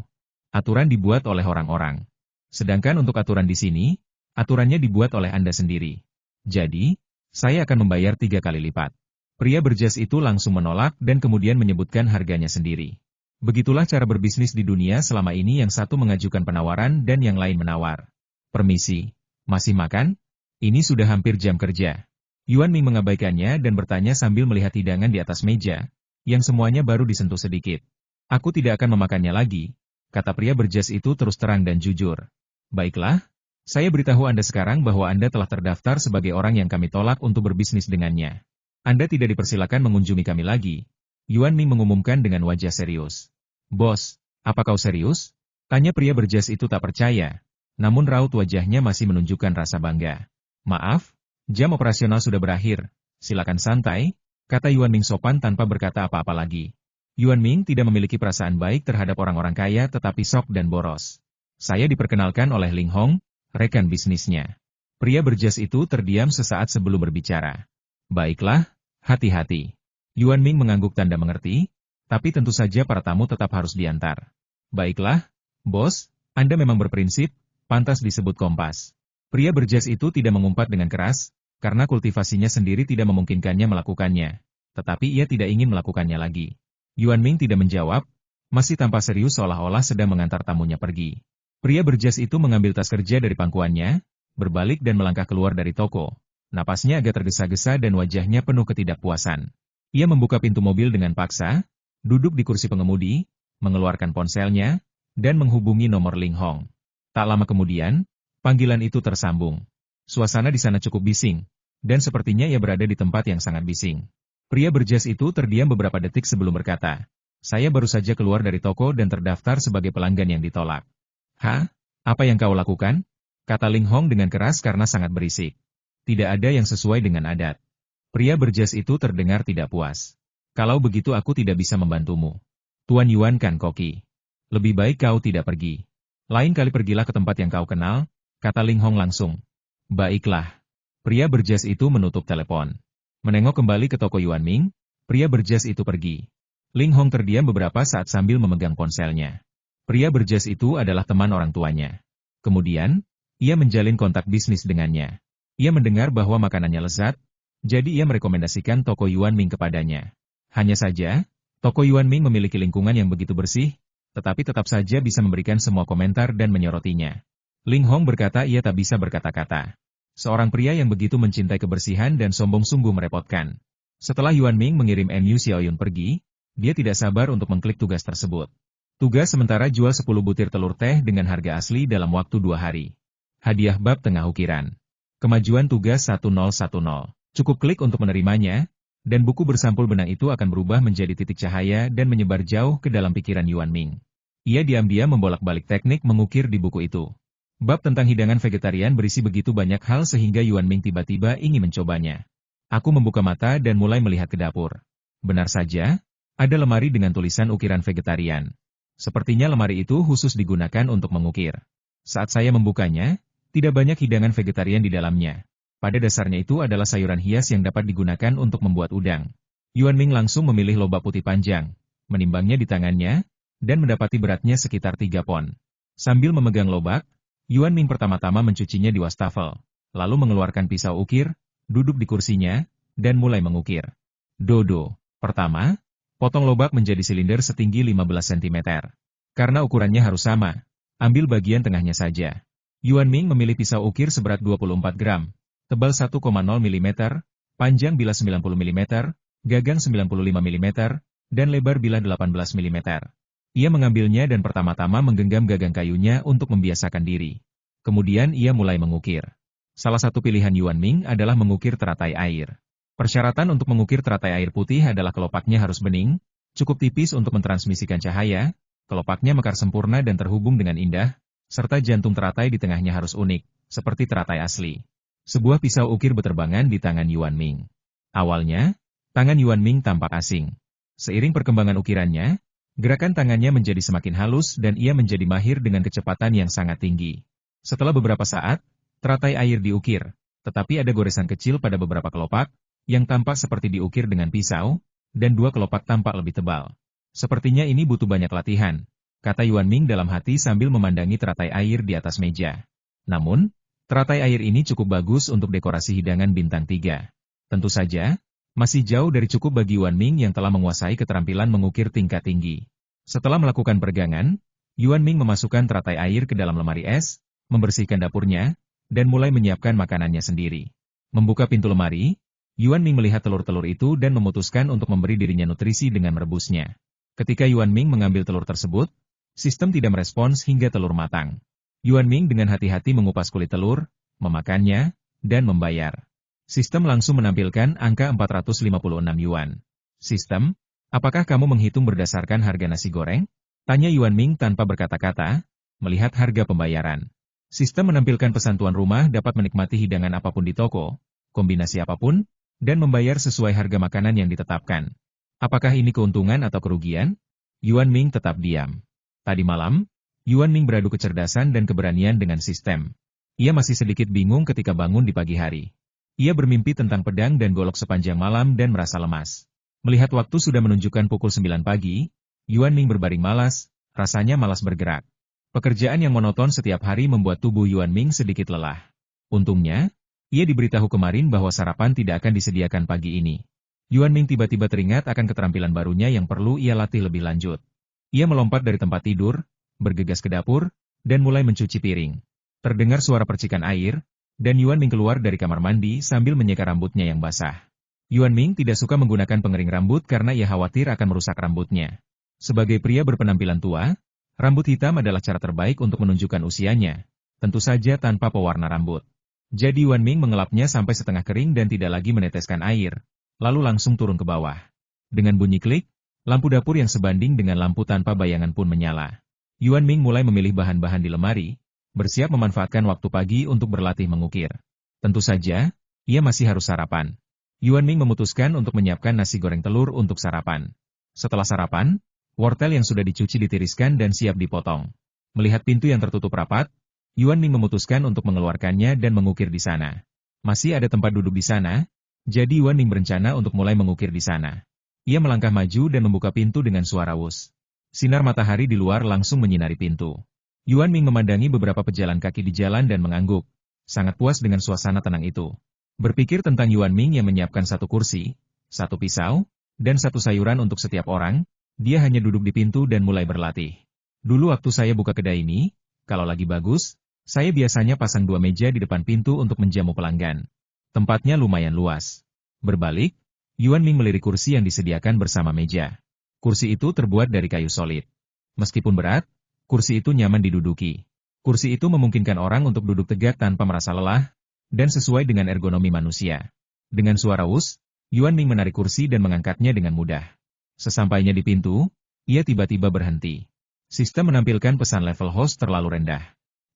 Aturan dibuat oleh orang-orang. Sedangkan untuk aturan di sini, aturannya dibuat oleh Anda sendiri. Jadi, saya akan membayar 3 kali lipat. Pria berjas itu langsung menolak dan kemudian menyebutkan harganya sendiri. Begitulah cara berbisnis di dunia selama ini, yang satu mengajukan penawaran dan yang lain menawar. "Permisi, masih makan? Ini sudah hampir jam kerja." Yuan Ming mengabaikannya dan bertanya sambil melihat hidangan di atas meja, yang semuanya baru disentuh sedikit. "Aku tidak akan memakannya lagi," kata pria berjas itu terus terang dan jujur. "Baiklah, saya beritahu Anda sekarang bahwa Anda telah terdaftar sebagai orang yang kami tolak untuk berbisnis dengannya. Anda tidak dipersilakan mengunjungi kami lagi. Yuan Ming mengumumkan dengan wajah serius. Bos, apa kau serius? Tanya pria berjas itu tak percaya. Namun raut wajahnya masih menunjukkan rasa bangga. Maaf, jam operasional sudah berakhir. Silakan santai, kata Yuan Ming sopan tanpa berkata apa-apa lagi. Yuan Ming tidak memiliki perasaan baik terhadap orang-orang kaya tetapi sok dan boros. Saya diperkenalkan oleh Ling Hong, rekan bisnisnya. Pria berjas itu terdiam sesaat sebelum berbicara. Baiklah, hati-hati. Yuan Ming mengangguk tanda mengerti, tapi tentu saja para tamu tetap harus diantar. Baiklah, bos, Anda memang berprinsip, pantas disebut kompas. Pria berjas itu tidak mengumpat dengan keras, karena kultivasinya sendiri tidak memungkinkannya melakukannya. Tetapi ia tidak ingin melakukannya lagi. Yuan Ming tidak menjawab, masih tampak serius seolah-olah sedang mengantar tamunya pergi. Pria berjas itu mengambil tas kerja dari pangkuannya, berbalik dan melangkah keluar dari toko. Napasnya agak tergesa-gesa dan wajahnya penuh ketidakpuasan. Ia membuka pintu mobil dengan paksa, duduk di kursi pengemudi, mengeluarkan ponselnya, dan menghubungi nomor Ling Hong. Tak lama kemudian, panggilan itu tersambung. Suasana di sana cukup bising, dan sepertinya ia berada di tempat yang sangat bising. Pria berjas itu terdiam beberapa detik sebelum berkata, "Saya baru saja keluar dari toko dan terdaftar sebagai pelanggan yang ditolak." "Hah? Apa yang kau lakukan?" kata Ling Hong dengan keras karena sangat berisik. "Tidak ada yang sesuai dengan adat." Pria berjas itu terdengar tidak puas. "Kalau begitu aku tidak bisa membantumu. Tuan Yuan kan koki. Lebih baik kau tidak pergi. Lain kali pergilah ke tempat yang kau kenal," kata Ling Hong langsung. "Baiklah." Pria berjas itu menutup telepon. Menengok kembali ke toko Yuan Ming, pria berjas itu pergi. Ling Hong terdiam beberapa saat sambil memegang ponselnya. Pria berjas itu adalah teman orang tuanya. Kemudian, ia menjalin kontak bisnis dengannya. Ia mendengar bahwa makanannya lezat, jadi ia merekomendasikan toko Yuan Ming kepadanya. Hanya saja, toko Yuan Ming memiliki lingkungan yang begitu bersih, tetapi tetap saja bisa memberikan semua komentar dan menyorotinya. Ling Hong berkata ia tak bisa berkata-kata. Seorang pria yang begitu mencintai kebersihan dan sombong sungguh merepotkan. Setelah Yuan Ming mengirim Nyu Xiaoyun pergi, dia tidak sabar untuk mengklik tugas tersebut. Tugas sementara jual 10 butir telur teh dengan harga asli dalam waktu 2 hari. Hadiah bab tengah ukiran. Kemajuan tugas 1010. Cukup klik untuk menerimanya, dan buku bersampul benang itu akan berubah menjadi titik cahaya dan menyebar jauh ke dalam pikiran Yuan Ming. Ia diam-diam membolak-balik teknik mengukir di buku itu. Bab tentang hidangan vegetarian berisi begitu banyak hal sehingga Yuan Ming tiba-tiba ingin mencobanya. Aku membuka mata dan mulai melihat ke dapur. Benar saja, ada lemari dengan tulisan ukiran vegetarian. Sepertinya lemari itu khusus digunakan untuk mengukir. Saat saya membukanya, tidak banyak hidangan vegetarian di dalamnya. Pada dasarnya itu adalah sayuran hias yang dapat digunakan untuk membuat udang. Yuan Ming langsung memilih lobak putih panjang, menimbangnya di tangannya, dan mendapati beratnya sekitar 3 pon. Sambil memegang lobak, Yuan Ming pertama-tama mencucinya di wastafel, lalu mengeluarkan pisau ukir, duduk di kursinya, dan mulai mengukir. Dodo. Pertama, potong lobak menjadi silinder setinggi 15 cm. Karena ukurannya harus sama, ambil bagian tengahnya saja. Yuan Ming memilih pisau ukir seberat 24 gram. Tebal 1,0 mm, panjang bila 90 mm, gagang 95 mm, dan lebar bila 18 mm. Ia mengambilnya dan pertama-tama menggenggam gagang kayunya untuk membiasakan diri. Kemudian ia mulai mengukir. Salah satu pilihan Yuan Ming adalah mengukir teratai air. Persyaratan untuk mengukir teratai air putih adalah kelopaknya harus bening, cukup tipis untuk mentransmisikan cahaya, kelopaknya mekar sempurna dan terhubung dengan indah, serta jantung teratai di tengahnya harus unik, seperti teratai asli. Sebuah pisau ukir berterbangan di tangan Yuan Ming. Awalnya, tangan Yuan Ming tampak asing. Seiring perkembangan ukirannya, gerakan tangannya menjadi semakin halus dan ia menjadi mahir dengan kecepatan yang sangat tinggi. Setelah beberapa saat, teratai air diukir, tetapi ada goresan kecil pada beberapa kelopak, yang tampak seperti diukir dengan pisau, dan 2 kelopak tampak lebih tebal. Sepertinya ini butuh banyak latihan, kata Yuan Ming dalam hati sambil memandangi teratai air di atas meja. Namun, teratai air ini cukup bagus untuk dekorasi hidangan bintang 3. Tentu saja, masih jauh dari cukup bagi Yuan Ming yang telah menguasai keterampilan mengukir tingkat tinggi. Setelah melakukan peregangan, Yuan Ming memasukkan teratai air ke dalam lemari es, membersihkan dapurnya, dan mulai menyiapkan makanannya sendiri. Membuka pintu lemari, Yuan Ming melihat telur-telur itu dan memutuskan untuk memberi dirinya nutrisi dengan merebusnya. Ketika Yuan Ming mengambil telur tersebut, sistem tidak merespons hingga telur matang. Yuan Ming dengan hati-hati mengupas kulit telur, memakannya, dan membayar. Sistem langsung menampilkan angka 456 yuan. Sistem, Apakah kamu menghitung berdasarkan harga nasi goreng? Tanya Yuan Ming tanpa berkata-kata, melihat harga pembayaran. Sistem menampilkan pesan tuan rumah dapat menikmati hidangan apapun di toko, kombinasi apapun, dan membayar sesuai harga makanan yang ditetapkan. Apakah ini keuntungan atau kerugian? Yuan Ming tetap diam. Tadi malam, Yuan Ming beradu kecerdasan dan keberanian dengan sistem. Ia masih sedikit bingung ketika bangun di pagi hari. Ia bermimpi tentang pedang dan golok sepanjang malam dan merasa lemas. Melihat waktu sudah menunjukkan pukul 9 pagi, Yuan Ming berbaring malas, rasanya malas bergerak. Pekerjaan yang monoton setiap hari membuat tubuh Yuan Ming sedikit lelah. Untungnya, ia diberitahu kemarin bahwa sarapan tidak akan disediakan pagi ini. Yuan Ming tiba-tiba teringat akan keterampilan barunya yang perlu ia latih lebih lanjut. Ia melompat dari tempat tidur, bergegas ke dapur, dan mulai mencuci piring. Terdengar suara percikan air, dan Yuan Ming keluar dari kamar mandi sambil menyeka rambutnya yang basah. Yuan Ming tidak suka menggunakan pengering rambut karena ia khawatir akan merusak rambutnya. Sebagai pria berpenampilan tua, rambut hitam adalah cara terbaik untuk menunjukkan usianya, tentu saja tanpa pewarna rambut. Jadi Yuan Ming mengelapnya sampai setengah kering dan tidak lagi meneteskan air, lalu langsung turun ke bawah. Dengan bunyi klik, lampu dapur yang sebanding dengan lampu tanpa bayangan pun menyala. Yuan Ming mulai memilih bahan-bahan di lemari, bersiap memanfaatkan waktu pagi untuk berlatih mengukir. Tentu saja, ia masih harus sarapan. Yuan Ming memutuskan untuk menyiapkan nasi goreng telur untuk sarapan. Setelah sarapan, wortel yang sudah dicuci ditiriskan dan siap dipotong. Melihat pintu yang tertutup rapat, Yuan Ming memutuskan untuk mengeluarkannya dan mengukir di sana. Masih ada tempat duduk di sana, jadi Yuan Ming berencana untuk mulai mengukir di sana. Ia melangkah maju dan membuka pintu dengan suara wus. Sinar matahari di luar langsung menyinari pintu. Yuan Ming memandangi beberapa pejalan kaki di jalan dan mengangguk. Sangat puas dengan suasana tenang itu. Berpikir tentang Yuan Ming yang menyiapkan satu kursi, satu pisau, dan satu sayuran untuk setiap orang, dia hanya duduk di pintu dan mulai berlatih. Dulu waktu saya buka kedai ini, kalau lagi bagus, saya biasanya pasang 2 meja di depan pintu untuk menjamu pelanggan. Tempatnya lumayan luas. Berbalik, Yuan Ming melirik kursi yang disediakan bersama meja. Kursi itu terbuat dari kayu solid. Meskipun berat, kursi itu nyaman diduduki. Kursi itu memungkinkan orang untuk duduk tegak tanpa merasa lelah, dan sesuai dengan ergonomi manusia. Dengan suara wus, Yuan Ming menarik kursi dan mengangkatnya dengan mudah. Sesampainya di pintu, ia tiba-tiba berhenti. Sistem menampilkan pesan level host terlalu rendah.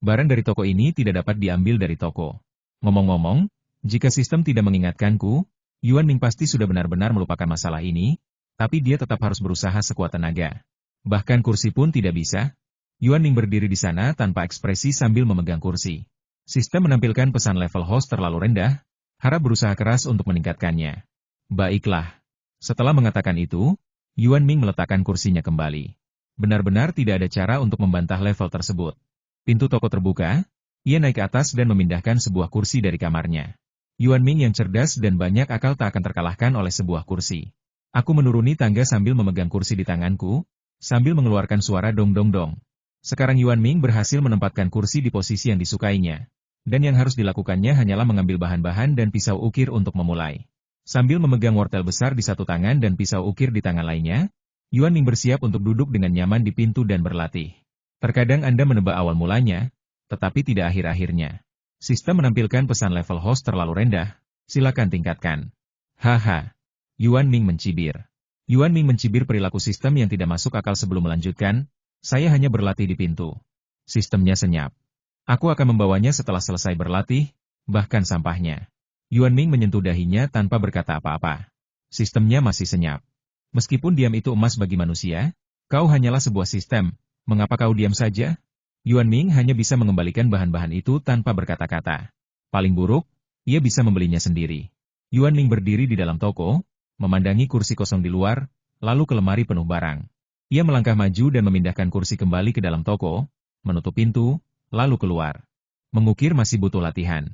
Barang dari toko ini tidak dapat diambil dari toko. Ngomong-ngomong, jika sistem tidak mengingatkanku, Yuan Ming pasti sudah benar-benar melupakan masalah ini, tapi dia tetap harus berusaha sekuat tenaga. Bahkan kursi pun tidak bisa. Yuan Ming berdiri di sana tanpa ekspresi sambil memegang kursi. Sistem menampilkan pesan level host terlalu rendah, harap berusaha keras untuk meningkatkannya. Baiklah. Setelah mengatakan itu, Yuan Ming meletakkan kursinya kembali. Benar-benar tidak ada cara untuk membantah level tersebut. Pintu toko terbuka, ia naik ke atas dan memindahkan sebuah kursi dari kamarnya. Yuan Ming yang cerdas dan banyak akal tak akan terkalahkan oleh sebuah kursi. Aku menuruni tangga sambil memegang kursi di tanganku, sambil mengeluarkan suara dong-dong-dong. Sekarang Yuan Ming berhasil menempatkan kursi di posisi yang disukainya. Dan yang harus dilakukannya hanyalah mengambil bahan-bahan dan pisau ukir untuk memulai. Sambil memegang wortel besar di satu tangan dan pisau ukir di tangan lainnya, Yuan Ming bersiap untuk duduk dengan nyaman di pintu dan berlatih. Terkadang Anda menebak awal mulanya, tetapi tidak akhir-akhirnya. Sistem menampilkan pesan level host terlalu rendah, silakan tingkatkan. Haha. Yuan Ming mencibir. Yuan Ming mencibir perilaku sistem yang tidak masuk akal sebelum melanjutkan, saya hanya berlatih di pintu. Sistemnya senyap. Aku akan membawanya setelah selesai berlatih, bahkan sampahnya. Yuan Ming menyentuh dahinya tanpa berkata apa-apa. Sistemnya masih senyap. Meskipun diam itu emas bagi manusia, kau hanyalah sebuah sistem, mengapa kau diam saja? Yuan Ming hanya bisa mengembalikan bahan-bahan itu tanpa berkata-kata. Paling buruk, ia bisa membelinya sendiri. Yuan Ming berdiri di dalam toko, memandangi kursi kosong di luar, lalu ke lemari penuh barang. Ia melangkah maju dan memindahkan kursi kembali ke dalam toko, menutup pintu, lalu keluar. Mengukir masih butuh latihan.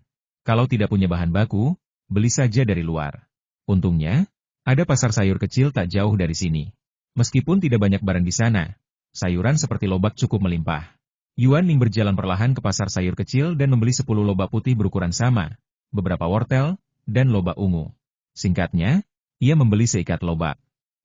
Kalau tidak punya bahan baku, beli saja dari luar. Untungnya, ada pasar sayur kecil tak jauh dari sini. Meskipun tidak banyak barang di sana, sayuran seperti lobak cukup melimpah. Yuan Ming berjalan perlahan ke pasar sayur kecil dan membeli 10 lobak putih berukuran sama, beberapa wortel, dan lobak ungu. Singkatnya, ia membeli seikat lobak.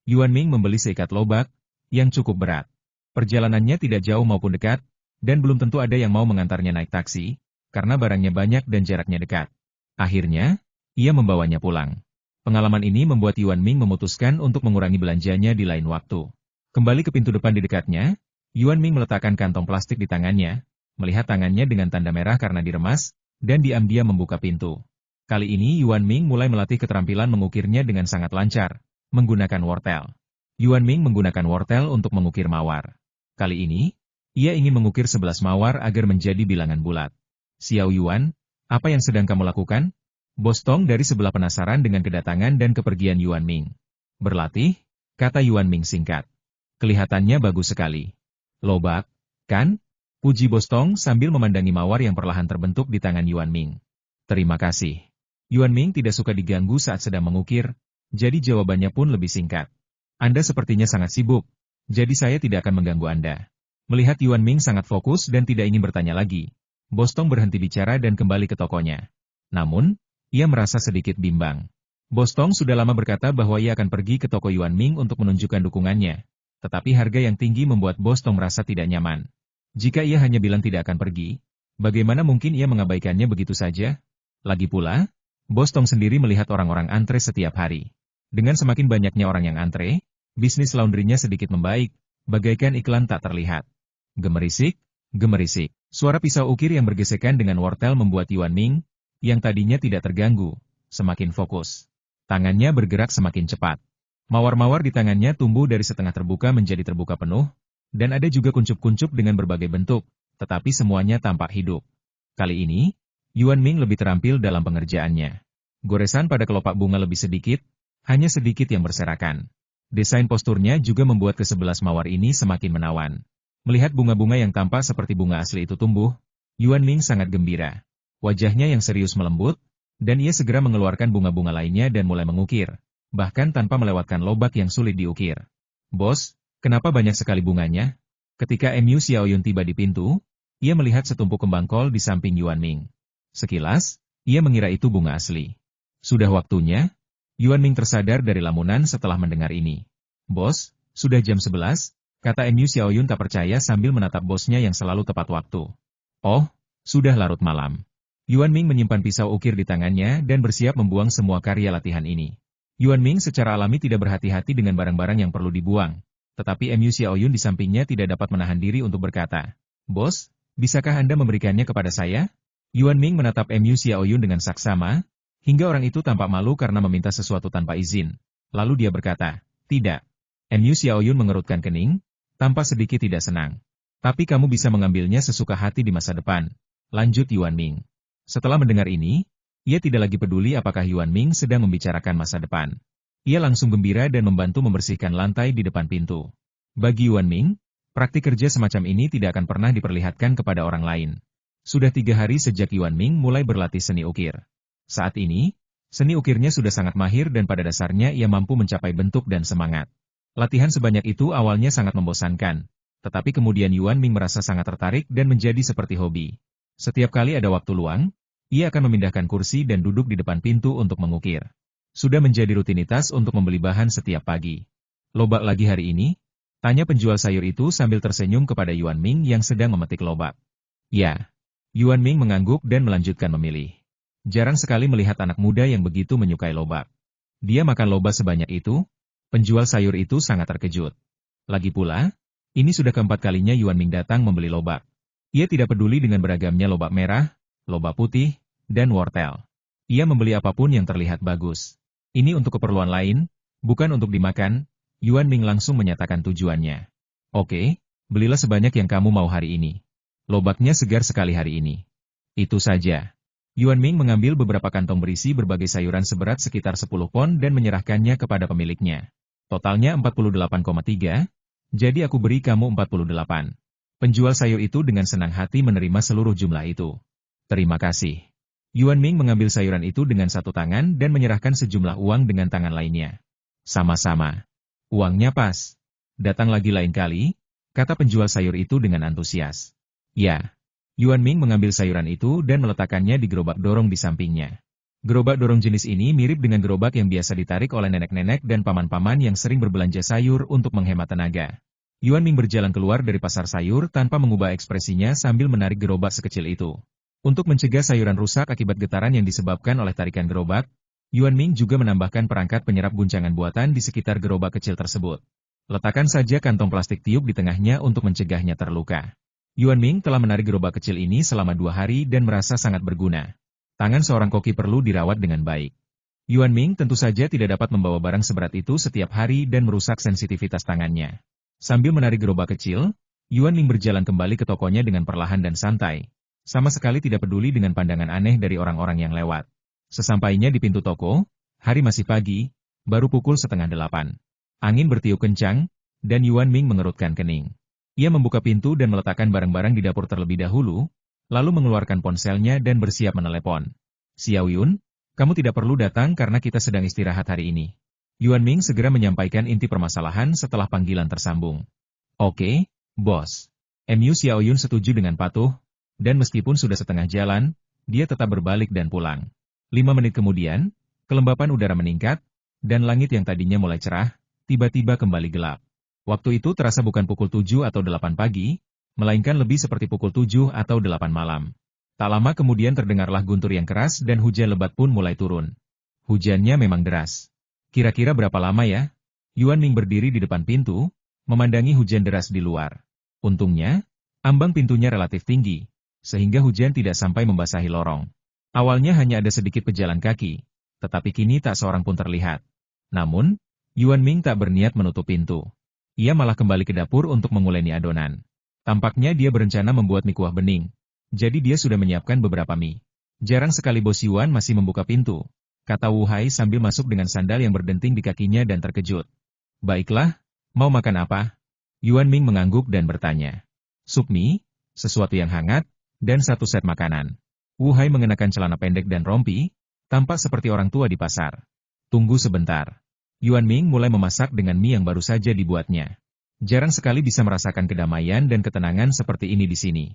Yuan Ming membeli seikat lobak, yang cukup berat. Perjalanannya tidak jauh maupun dekat, dan belum tentu ada yang mau mengantarnya naik taksi, karena barangnya banyak dan jaraknya dekat. Akhirnya, ia membawanya pulang. Pengalaman ini membuat Yuan Ming memutuskan untuk mengurangi belanjanya di lain waktu. Kembali ke pintu depan di dekatnya, Yuan Ming meletakkan kantong plastik di tangannya, melihat tangannya dengan tanda merah karena diremas, dan diam-diam membuka pintu. Kali ini Yuan Ming mulai melatih keterampilan mengukirnya dengan sangat lancar, menggunakan wortel. Yuan Ming menggunakan wortel untuk mengukir mawar. Kali ini, ia ingin mengukir 11 mawar agar menjadi bilangan bulat. Xiao Yuan, apa yang sedang kamu lakukan? Bos Tong dari sebelah penasaran dengan kedatangan dan kepergian Yuan Ming. Berlatih, kata Yuan Ming singkat. Kelihatannya bagus sekali. Lobak, kan? Puji Bos Tong sambil memandangi mawar yang perlahan terbentuk di tangan Yuan Ming. Terima kasih. Yuan Ming tidak suka diganggu saat sedang mengukir, jadi jawabannya pun lebih singkat. Anda sepertinya sangat sibuk, jadi saya tidak akan mengganggu Anda. Melihat Yuan Ming sangat fokus dan tidak ingin bertanya lagi, Bos Tong berhenti bicara dan kembali ke tokonya. Namun, ia merasa sedikit bimbang. Bos Tong sudah lama berkata bahwa ia akan pergi ke toko Yuan Ming untuk menunjukkan dukungannya, tetapi harga yang tinggi membuat Bos Tong merasa tidak nyaman. Jika ia hanya bilang tidak akan pergi, bagaimana mungkin ia mengabaikannya begitu saja? Lagi pula, Bos Tong sendiri melihat orang-orang antre setiap hari. Dengan semakin banyaknya orang yang antre, bisnis laundrynya sedikit membaik, bagaikan iklan tak terlihat. Gemerisik, gemerisik. Suara pisau ukir yang bergesekan dengan wortel membuat Yuan Ming, yang tadinya tidak terganggu, semakin fokus. Tangannya bergerak semakin cepat. Mawar-mawar di tangannya tumbuh dari setengah terbuka menjadi terbuka penuh, dan ada juga kuncup-kuncup dengan berbagai bentuk, tetapi semuanya tampak hidup. Kali ini, Yuan Ming lebih terampil dalam pengerjaannya. Goresan pada kelopak bunga lebih sedikit, hanya sedikit yang berserakan. Desain posturnya juga membuat ke-11 mawar ini semakin menawan. Melihat bunga-bunga yang tampak seperti bunga asli itu tumbuh, Yuan Ming sangat gembira. Wajahnya yang serius melembut, dan ia segera mengeluarkan bunga-bunga lainnya dan mulai mengukir, bahkan tanpa melewatkan lobak yang sulit diukir. Bos, kenapa banyak sekali bunganya? Ketika Mu Xiaoyun tiba di pintu, ia melihat setumpuk kembang kol di samping Yuan Ming. Sekilas, ia mengira itu bunga asli. Sudah waktunya? Yuan Ming tersadar dari lamunan setelah mendengar ini. Bos, sudah jam 11, kata Mu Xiaoyun tak percaya sambil menatap bosnya yang selalu tepat waktu. Oh, sudah larut malam. Yuan Ming menyimpan pisau ukir di tangannya dan bersiap membuang semua karya latihan ini. Yuan Ming secara alami tidak berhati-hati dengan barang-barang yang perlu dibuang. Tetapi Mu Xiaoyun di sampingnya tidak dapat menahan diri untuk berkata, Bos, bisakah Anda memberikannya kepada saya? Yuan Ming menatap Mu Xiaoyun dengan saksama, hingga orang itu tampak malu karena meminta sesuatu tanpa izin. Lalu dia berkata, tidak. Mu Xiaoyun mengerutkan kening, tampak sedikit tidak senang. Tapi kamu bisa mengambilnya sesuka hati di masa depan, lanjut Yuan Ming. Setelah mendengar ini, ia tidak lagi peduli apakah Yuan Ming sedang membicarakan masa depan. Ia langsung gembira dan membantu membersihkan lantai di depan pintu. Bagi Yuan Ming, praktik kerja semacam ini tidak akan pernah diperlihatkan kepada orang lain. Sudah 3 hari sejak Yuan Ming mulai berlatih seni ukir. Saat ini, seni ukirnya sudah sangat mahir dan pada dasarnya ia mampu mencapai bentuk dan semangat. Latihan sebanyak itu awalnya sangat membosankan, tetapi kemudian Yuan Ming merasa sangat tertarik dan menjadi seperti hobi. Setiap kali ada waktu luang, ia akan memindahkan kursi dan duduk di depan pintu untuk mengukir. Sudah menjadi rutinitas untuk membeli bahan setiap pagi. Lobak lagi hari ini? Tanya penjual sayur itu sambil tersenyum kepada Yuan Ming yang sedang memetik lobak. Ya. Yuan Ming mengangguk dan melanjutkan memilih. Jarang sekali melihat anak muda yang begitu menyukai lobak. Dia makan lobak sebanyak itu? Penjual sayur itu sangat terkejut. Lagi pula, ini sudah keempat kalinya Yuan Ming datang membeli lobak. Ia tidak peduli dengan beragamnya lobak merah, lobak putih, dan wortel. Ia membeli apapun yang terlihat bagus. Ini untuk keperluan lain, bukan untuk dimakan. Yuan Ming langsung menyatakan tujuannya. Oke, belilah sebanyak yang kamu mau hari ini. Lobaknya segar sekali hari ini. Itu saja. Yuan Ming mengambil beberapa kantong berisi berbagai sayuran seberat sekitar 10 pon dan menyerahkannya kepada pemiliknya. Totalnya 48,3, jadi aku beri kamu 48. Penjual sayur itu dengan senang hati menerima seluruh jumlah itu. Terima kasih. Yuan Ming mengambil sayuran itu dengan satu tangan dan menyerahkan sejumlah uang dengan tangan lainnya. Sama-sama. Uangnya pas. Datang lagi lain kali, kata penjual sayur itu dengan antusias. Ya. Yuan Ming mengambil sayuran itu dan meletakkannya di gerobak dorong di sampingnya. Gerobak dorong jenis ini mirip dengan gerobak yang biasa ditarik oleh nenek-nenek dan paman-paman yang sering berbelanja sayur untuk menghemat tenaga. Yuan Ming berjalan keluar dari pasar sayur tanpa mengubah ekspresinya sambil menarik gerobak sekecil itu. Untuk mencegah sayuran rusak akibat getaran yang disebabkan oleh tarikan gerobak, Yuan Ming juga menambahkan perangkat penyerap guncangan buatan di sekitar gerobak kecil tersebut. Letakkan saja kantong plastik tiup di tengahnya untuk mencegahnya terluka. Yuan Ming telah menarik gerobak kecil ini selama 2 hari dan merasa sangat berguna. Tangan seorang koki perlu dirawat dengan baik. Yuan Ming tentu saja tidak dapat membawa barang seberat itu setiap hari dan merusak sensitivitas tangannya. Sambil menarik gerobak kecil, Yuan Ming berjalan kembali ke tokonya dengan perlahan dan santai. Sama sekali tidak peduli dengan pandangan aneh dari orang-orang yang lewat. Sesampainya di pintu toko, hari masih pagi, baru pukul 7:30. Angin bertiup kencang, dan Yuan Ming mengerutkan kening. Ia membuka pintu dan meletakkan barang-barang di dapur terlebih dahulu, lalu mengeluarkan ponselnya dan bersiap menelepon. Xiao Yun, kamu tidak perlu datang karena kita sedang istirahat hari ini. Yuan Ming segera menyampaikan inti permasalahan setelah panggilan tersambung. Oke, bos. Xiao Yun setuju dengan patuh, dan meskipun sudah setengah jalan, dia tetap berbalik dan pulang. 5 menit kemudian, kelembapan udara meningkat, dan langit yang tadinya mulai cerah, tiba-tiba kembali gelap. Waktu itu terasa bukan pukul 7 atau 8 pagi, melainkan lebih seperti pukul 7 atau 8 malam. Tak lama kemudian terdengarlah guntur yang keras dan hujan lebat pun mulai turun. Hujannya memang deras. Kira-kira berapa lama ya? Yuan Ming berdiri di depan pintu, memandangi hujan deras di luar. Untungnya, ambang pintunya relatif tinggi, sehingga hujan tidak sampai membasahi lorong. Awalnya hanya ada sedikit pejalan kaki, tetapi kini tak seorang pun terlihat. Namun, Yuan Ming tak berniat menutup pintu. Ia malah kembali ke dapur untuk menguleni adonan. Tampaknya dia berencana membuat mie kuah bening. Jadi dia sudah menyiapkan beberapa mie. Jarang sekali Bos Yuan masih membuka pintu, kata Wu Hai sambil masuk dengan sandal yang berdenting di kakinya dan terkejut. Baiklah, mau makan apa? Yuan Ming mengangguk dan bertanya. Sup mie, sesuatu yang hangat, dan 1 set makanan. Wu Hai mengenakan celana pendek dan rompi, tampak seperti orang tua di pasar. Tunggu sebentar. Yuan Ming mulai memasak dengan mie yang baru saja dibuatnya. Jarang sekali bisa merasakan kedamaian dan ketenangan seperti ini di sini.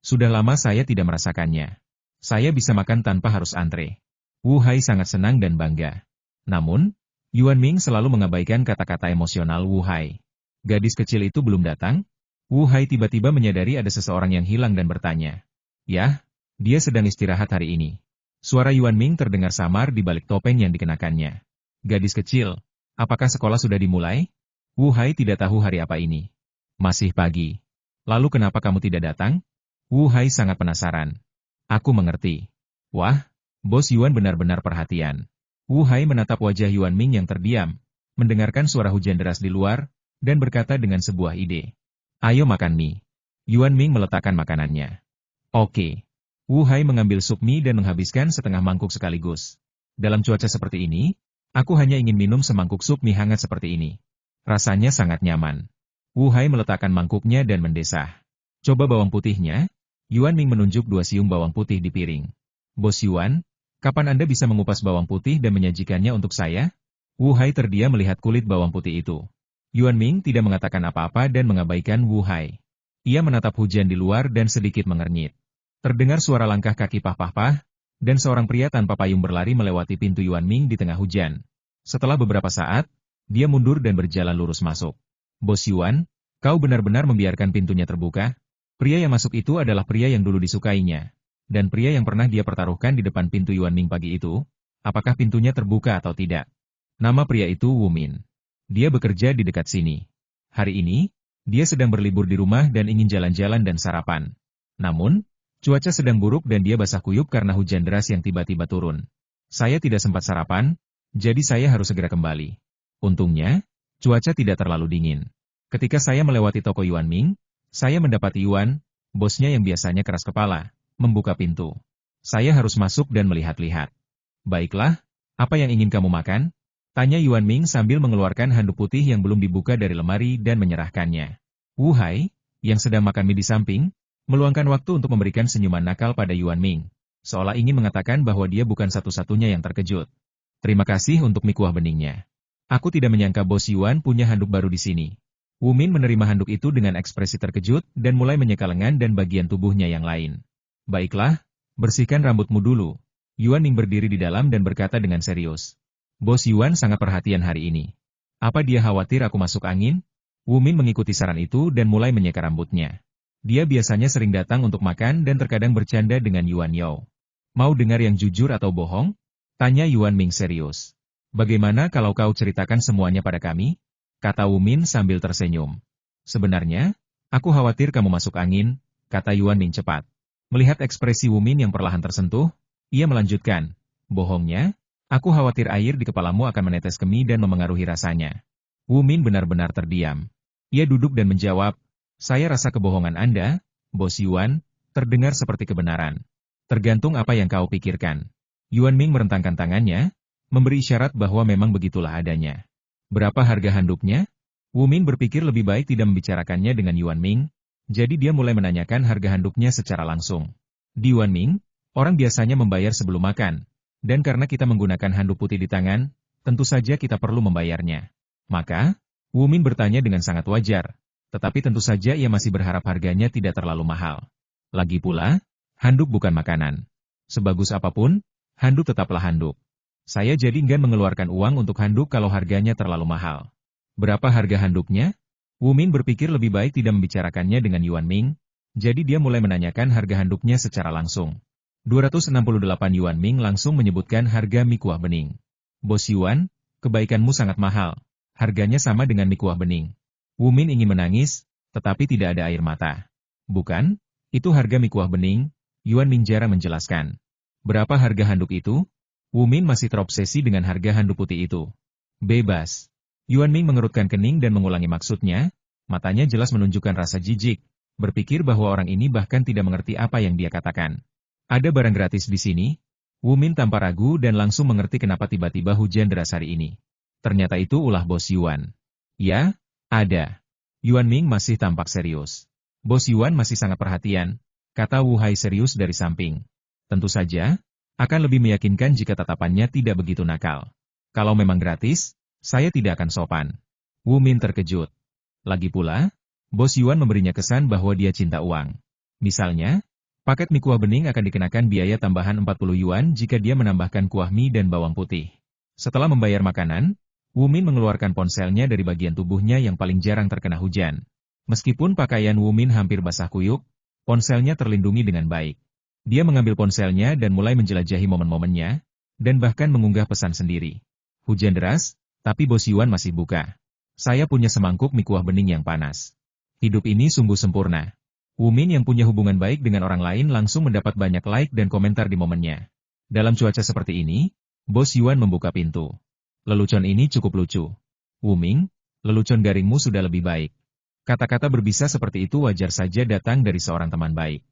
Sudah lama saya tidak merasakannya. Saya bisa makan tanpa harus antre. Wu Hai sangat senang dan bangga. Namun, Yuan Ming selalu mengabaikan kata-kata emosional Wu Hai. Gadis kecil itu belum datang? Wu Hai tiba-tiba menyadari ada seseorang yang hilang dan bertanya. Yah, dia sedang istirahat hari ini. Suara Yuan Ming terdengar samar di balik topeng yang dikenakannya. Gadis kecil, apakah sekolah sudah dimulai? Wu Hai tidak tahu hari apa ini. Masih pagi. Lalu kenapa kamu tidak datang? Wu Hai sangat penasaran. Aku mengerti. Wah, Bos Yuan benar-benar perhatian. Wu Hai menatap wajah Yuan Ming yang terdiam, mendengarkan suara hujan deras di luar, dan berkata dengan sebuah ide. Ayo makan mie. Yuan Ming meletakkan makanannya. Oke. Wu Hai mengambil sup mie dan menghabiskan setengah mangkuk sekaligus. Dalam cuaca seperti ini, aku hanya ingin minum semangkuk sup mie hangat seperti ini. Rasanya sangat nyaman. Wu Hai meletakkan mangkuknya dan mendesah. Coba bawang putihnya. Yuan Ming menunjuk 2 siung bawang putih di piring. Bos Yuan, kapan Anda bisa mengupas bawang putih dan menyajikannya untuk saya? Wu Hai terdiam melihat kulit bawang putih itu. Yuan Ming tidak mengatakan apa-apa dan mengabaikan Wu Hai. Ia menatap hujan di luar dan sedikit mengernyit. Terdengar suara langkah kaki pah-pah-pah, dan seorang pria tanpa payung berlari melewati pintu Yuan Ming di tengah hujan. Setelah beberapa saat, dia mundur dan berjalan lurus masuk. Bos Yuan, kau benar-benar membiarkan pintunya terbuka? Pria yang masuk itu adalah pria yang dulu disukainya. Dan pria yang pernah dia pertaruhkan di depan pintu Yuan Ming pagi itu, apakah pintunya terbuka atau tidak? Nama pria itu Wu Min. Dia bekerja di dekat sini. Hari ini, dia sedang berlibur di rumah dan ingin jalan-jalan dan sarapan. Namun, cuaca sedang buruk dan dia basah kuyup karena hujan deras yang tiba-tiba turun. Saya tidak sempat sarapan, jadi saya harus segera kembali. Untungnya, cuaca tidak terlalu dingin. Ketika saya melewati toko Yuan Ming, saya mendapati Yuan, bosnya yang biasanya keras kepala, membuka pintu. Saya harus masuk dan melihat-lihat. Baiklah, apa yang ingin kamu makan? Tanya Yuan Ming sambil mengeluarkan handuk putih yang belum dibuka dari lemari dan menyerahkannya. Wu Hai, yang sedang makan mie di samping, meluangkan waktu untuk memberikan senyuman nakal pada Yuan Ming, seolah ingin mengatakan bahwa dia bukan satu-satunya yang terkejut. Terima kasih untuk mie kuah beningnya. Aku tidak menyangka Bos Yuan punya handuk baru di sini. Wu Min menerima handuk itu dengan ekspresi terkejut dan mulai menyeka lengan dan bagian tubuhnya yang lain. Baiklah, bersihkan rambutmu dulu. Yuan Ming berdiri di dalam dan berkata dengan serius. Bos Yuan sangat perhatian hari ini. Apa dia khawatir aku masuk angin? Wu Min mengikuti saran itu dan mulai menyeka rambutnya. Dia biasanya sering datang untuk makan dan terkadang bercanda dengan Yuan Yao. Mau dengar yang jujur atau bohong? Tanya Yuan Ming serius. Bagaimana kalau kau ceritakan semuanya pada kami? Kata Wu Min sambil tersenyum. Sebenarnya, aku khawatir kamu masuk angin, kata Yuan Ming cepat. Melihat ekspresi Wu Min yang perlahan tersentuh, ia melanjutkan. Bohongnya, aku khawatir air di kepalamu akan menetes kemih dan memengaruhi rasanya. Wu Min benar-benar terdiam. Ia duduk dan menjawab, saya rasa kebohongan Anda, Bos Yuan, terdengar seperti kebenaran. Tergantung apa yang kau pikirkan. Yuan Ming merentangkan tangannya, memberi isyarat bahwa memang begitulah adanya. Berapa harga handuknya? Wu Min berpikir lebih baik tidak membicarakannya dengan Yuan Ming, jadi dia mulai menanyakan harga handuknya secara langsung. Di Yuan Ming, orang biasanya membayar sebelum makan, dan karena kita menggunakan handuk putih di tangan, tentu saja kita perlu membayarnya. Maka, Wu Min bertanya dengan sangat wajar, tetapi tentu saja ia masih berharap harganya tidak terlalu mahal. Lagi pula, handuk bukan makanan. Sebagus apapun, handuk tetaplah handuk. Saya jadi enggan mengeluarkan uang untuk handuk kalau harganya terlalu mahal. Berapa harga handuknya? Wu Min berpikir lebih baik tidak membicarakannya dengan Yuan Ming, jadi dia mulai menanyakan harga handuknya secara langsung. 268 Yuan Ming langsung menyebutkan harga mie kuah bening. Bos Yuan, kebaikanmu sangat mahal. Harganya sama dengan mie kuah bening. Wu Min ingin menangis, tetapi tidak ada air mata. Bukan, itu harga mie kuah bening, Yuan Ming jarang menjelaskan. Berapa harga handuk itu? Wu Min masih terobsesi dengan harga handuk putih itu. Bebas. Yuan Ming mengerutkan kening dan mengulangi maksudnya, matanya jelas menunjukkan rasa jijik, berpikir bahwa orang ini bahkan tidak mengerti apa yang dia katakan. Ada barang gratis di sini? Wu Min tanpa ragu dan langsung mengerti kenapa tiba-tiba hujan deras hari ini. Ternyata itu ulah Bos Yuan. Ya, ada. Yuan Ming masih tampak serius. Bos Yuan masih sangat perhatian, kata Wu Hai serius dari samping. Tentu saja, akan lebih meyakinkan jika tatapannya tidak begitu nakal. Kalau memang gratis, saya tidak akan sopan. Wu Min terkejut. Lagi pula, Bos Yuan memberinya kesan bahwa dia cinta uang. Misalnya, paket mie kuah bening akan dikenakan biaya tambahan 40 yuan jika dia menambahkan kuah mie dan bawang putih. Setelah membayar makanan, Wu Min mengeluarkan ponselnya dari bagian tubuhnya yang paling jarang terkena hujan. Meskipun pakaian Wu Min hampir basah kuyup, ponselnya terlindungi dengan baik. Dia mengambil ponselnya dan mulai menjelajahi momen-momennya, dan bahkan mengunggah pesan sendiri. Hujan deras, tapi Bos Yuan masih buka. Saya punya semangkuk mie kuah bening yang panas. Hidup ini sungguh sempurna. Wu Min yang punya hubungan baik dengan orang lain langsung mendapat banyak like dan komentar di momennya. Dalam cuaca seperti ini, Bos Yuan membuka pintu. Lelucon ini cukup lucu. Wu Ming, lelucon garingmu sudah lebih baik. Kata-kata berbisa seperti itu wajar saja datang dari seorang teman baik.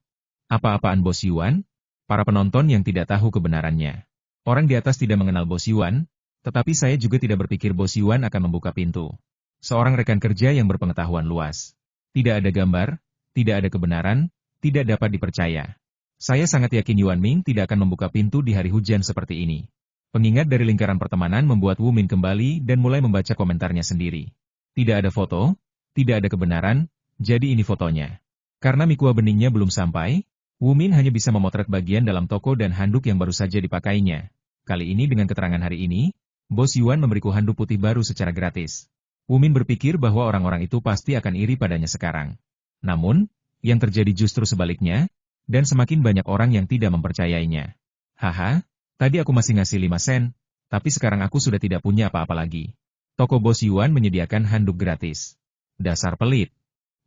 Apa-apaan Bos Yuan? Para penonton yang tidak tahu kebenarannya. Orang di atas tidak mengenal Bos Yuan, tetapi saya juga tidak berpikir Bos Yuan akan membuka pintu. Seorang rekan kerja yang berpengetahuan luas. Tidak ada gambar, tidak ada kebenaran, tidak dapat dipercaya. Saya sangat yakin Yuan Ming tidak akan membuka pintu di hari hujan seperti ini. Pengingat dari lingkaran pertemanan membuat Wu Min kembali dan mulai membaca komentarnya sendiri. Tidak ada foto, tidak ada kebenaran, jadi ini fotonya. Karena mie kuah beningnya belum sampai, Wu Min hanya bisa memotret bagian dalam toko dan handuk yang baru saja dipakainya. Kali ini dengan keterangan hari ini, Bos Yuan memberiku handuk putih baru secara gratis. Wu Min berpikir bahwa orang-orang itu pasti akan iri padanya sekarang. Namun, yang terjadi justru sebaliknya, dan semakin banyak orang yang tidak mempercayainya. Haha, tadi aku masih ngasih 5 sen, tapi sekarang aku sudah tidak punya apa-apa lagi. Toko Bos Yuan menyediakan handuk gratis. Dasar pelit.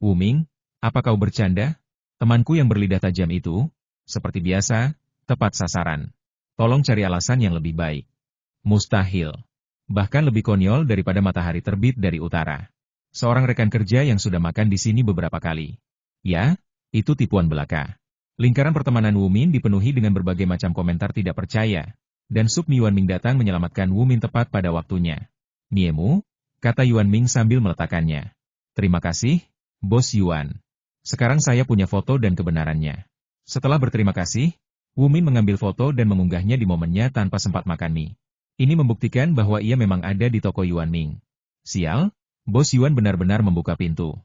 Wu Ming, apa kau bercanda? Temanku yang berlidah tajam itu, seperti biasa, tepat sasaran. Tolong cari alasan yang lebih baik. Mustahil. Bahkan lebih konyol daripada matahari terbit dari utara. Seorang rekan kerja yang sudah makan di sini beberapa kali. Ya, itu tipuan belaka. Lingkaran pertemanan Wu Min dipenuhi dengan berbagai macam komentar tidak percaya, dan Suk Yuan Ming datang menyelamatkan Wu Min tepat pada waktunya. Niemu, kata Yuan Ming sambil meletakkannya. Terima kasih, Bos Yuan. Sekarang saya punya foto dan kebenarannya. Setelah berterima kasih, Wu Min mengambil foto dan mengunggahnya di momennya tanpa sempat makan mie. Ini membuktikan bahwa ia memang ada di toko Yuan Ming. Sial, Bos Yuan benar-benar membuka pintu.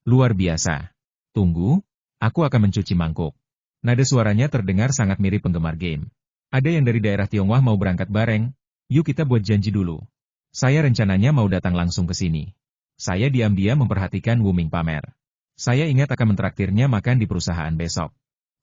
Luar biasa. Tunggu, aku akan mencuci mangkuk. Nada suaranya terdengar sangat mirip penggemar game. Ada yang dari daerah Tionghoa mau berangkat bareng, yuk kita buat janji dulu. Saya rencananya mau datang langsung ke sini. Saya diam-diam memperhatikan Wu Ming pamer. Saya ingat akan mentraktirnya makan di perusahaan besok.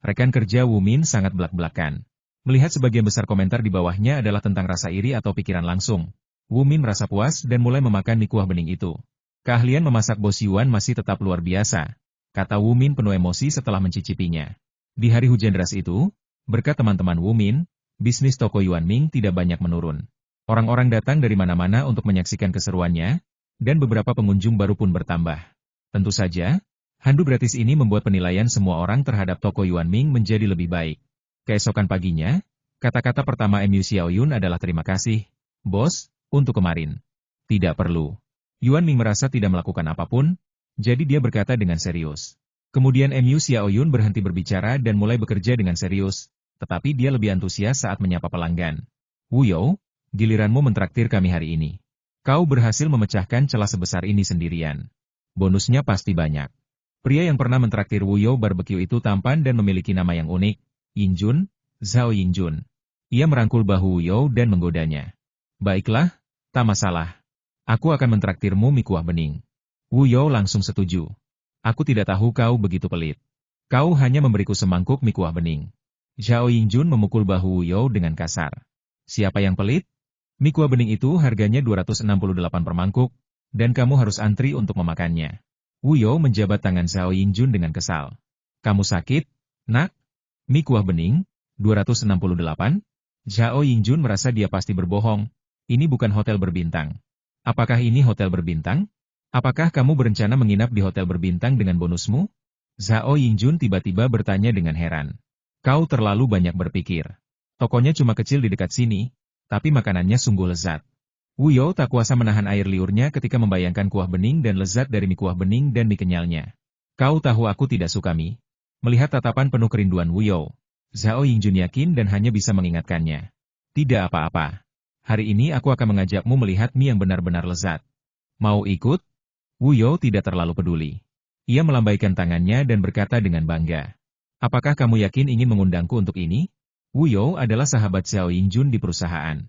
Rekan kerja Wu Min sangat belak-belakan. Melihat sebagian besar komentar di bawahnya adalah tentang rasa iri atau pikiran langsung, Wu Min merasa puas dan mulai memakan mie kuah bening itu. Keahlian memasak Bos Yuan masih tetap luar biasa, kata Wu Min penuh emosi setelah mencicipinya. Di hari hujan deras itu, berkat teman-teman Wu Min, bisnis toko Yuan Ming tidak banyak menurun. Orang-orang datang dari mana-mana untuk menyaksikan keseruannya, dan beberapa pengunjung baru pun bertambah. Tentu saja, handu gratis ini membuat penilaian semua orang terhadap toko Yuan Ming menjadi lebih baik. Keesokan paginya, kata-kata pertama Mu Xiaoyun adalah terima kasih, bos, untuk kemarin. Tidak perlu. Yuan Ming merasa tidak melakukan apapun, jadi dia berkata dengan serius. Kemudian Mu Xiaoyun berhenti berbicara dan mulai bekerja dengan serius, tetapi dia lebih antusias saat menyapa pelanggan. Wu You, giliranmu mentraktir kami hari ini. Kau berhasil memecahkan celah sebesar ini sendirian. Bonusnya pasti banyak. Pria yang pernah mentraktir Wu You barbecue itu tampan dan memiliki nama yang unik, Yinjun, Zhao Yinjun. Ia merangkul bahu Wu You dan menggodanya. Baiklah, tak masalah. Aku akan mentraktirmu mie kuah bening. Wu You langsung setuju. Aku tidak tahu kau begitu pelit. Kau hanya memberiku semangkuk mie kuah bening. Zhao Yinjun memukul bahu Wu You dengan kasar. Siapa yang pelit? Mie kuah bening itu harganya 268 per mangkuk, dan kamu harus antri untuk memakannya. Wu You menjabat tangan Zhao Yinjun dengan kesal. Kamu sakit, nak? Mie kuah bening, 268? Zhao Yinjun merasa dia pasti berbohong. Ini bukan hotel berbintang. Apakah ini hotel berbintang? Apakah kamu berencana menginap di hotel berbintang dengan bonusmu? Zhao Yinjun tiba-tiba bertanya dengan heran. Kau terlalu banyak berpikir. Tokonya cuma kecil di dekat sini, tapi makanannya sungguh lezat. Wu You tak kuasa menahan air liurnya ketika membayangkan kuah bening dan lezat dari mie kuah bening dan mie kenyalnya. Kau tahu aku tidak suka mie. Melihat tatapan penuh kerinduan Wu You, Zhao Yinjun yakin dan hanya bisa mengingatkannya. Tidak apa-apa. Hari ini aku akan mengajakmu melihat mie yang benar-benar lezat. Mau ikut? Wu You tidak terlalu peduli. Ia melambaikan tangannya dan berkata dengan bangga. Apakah kamu yakin ingin mengundangku untuk ini? Wu You adalah sahabat Zhao Yinjun di perusahaan.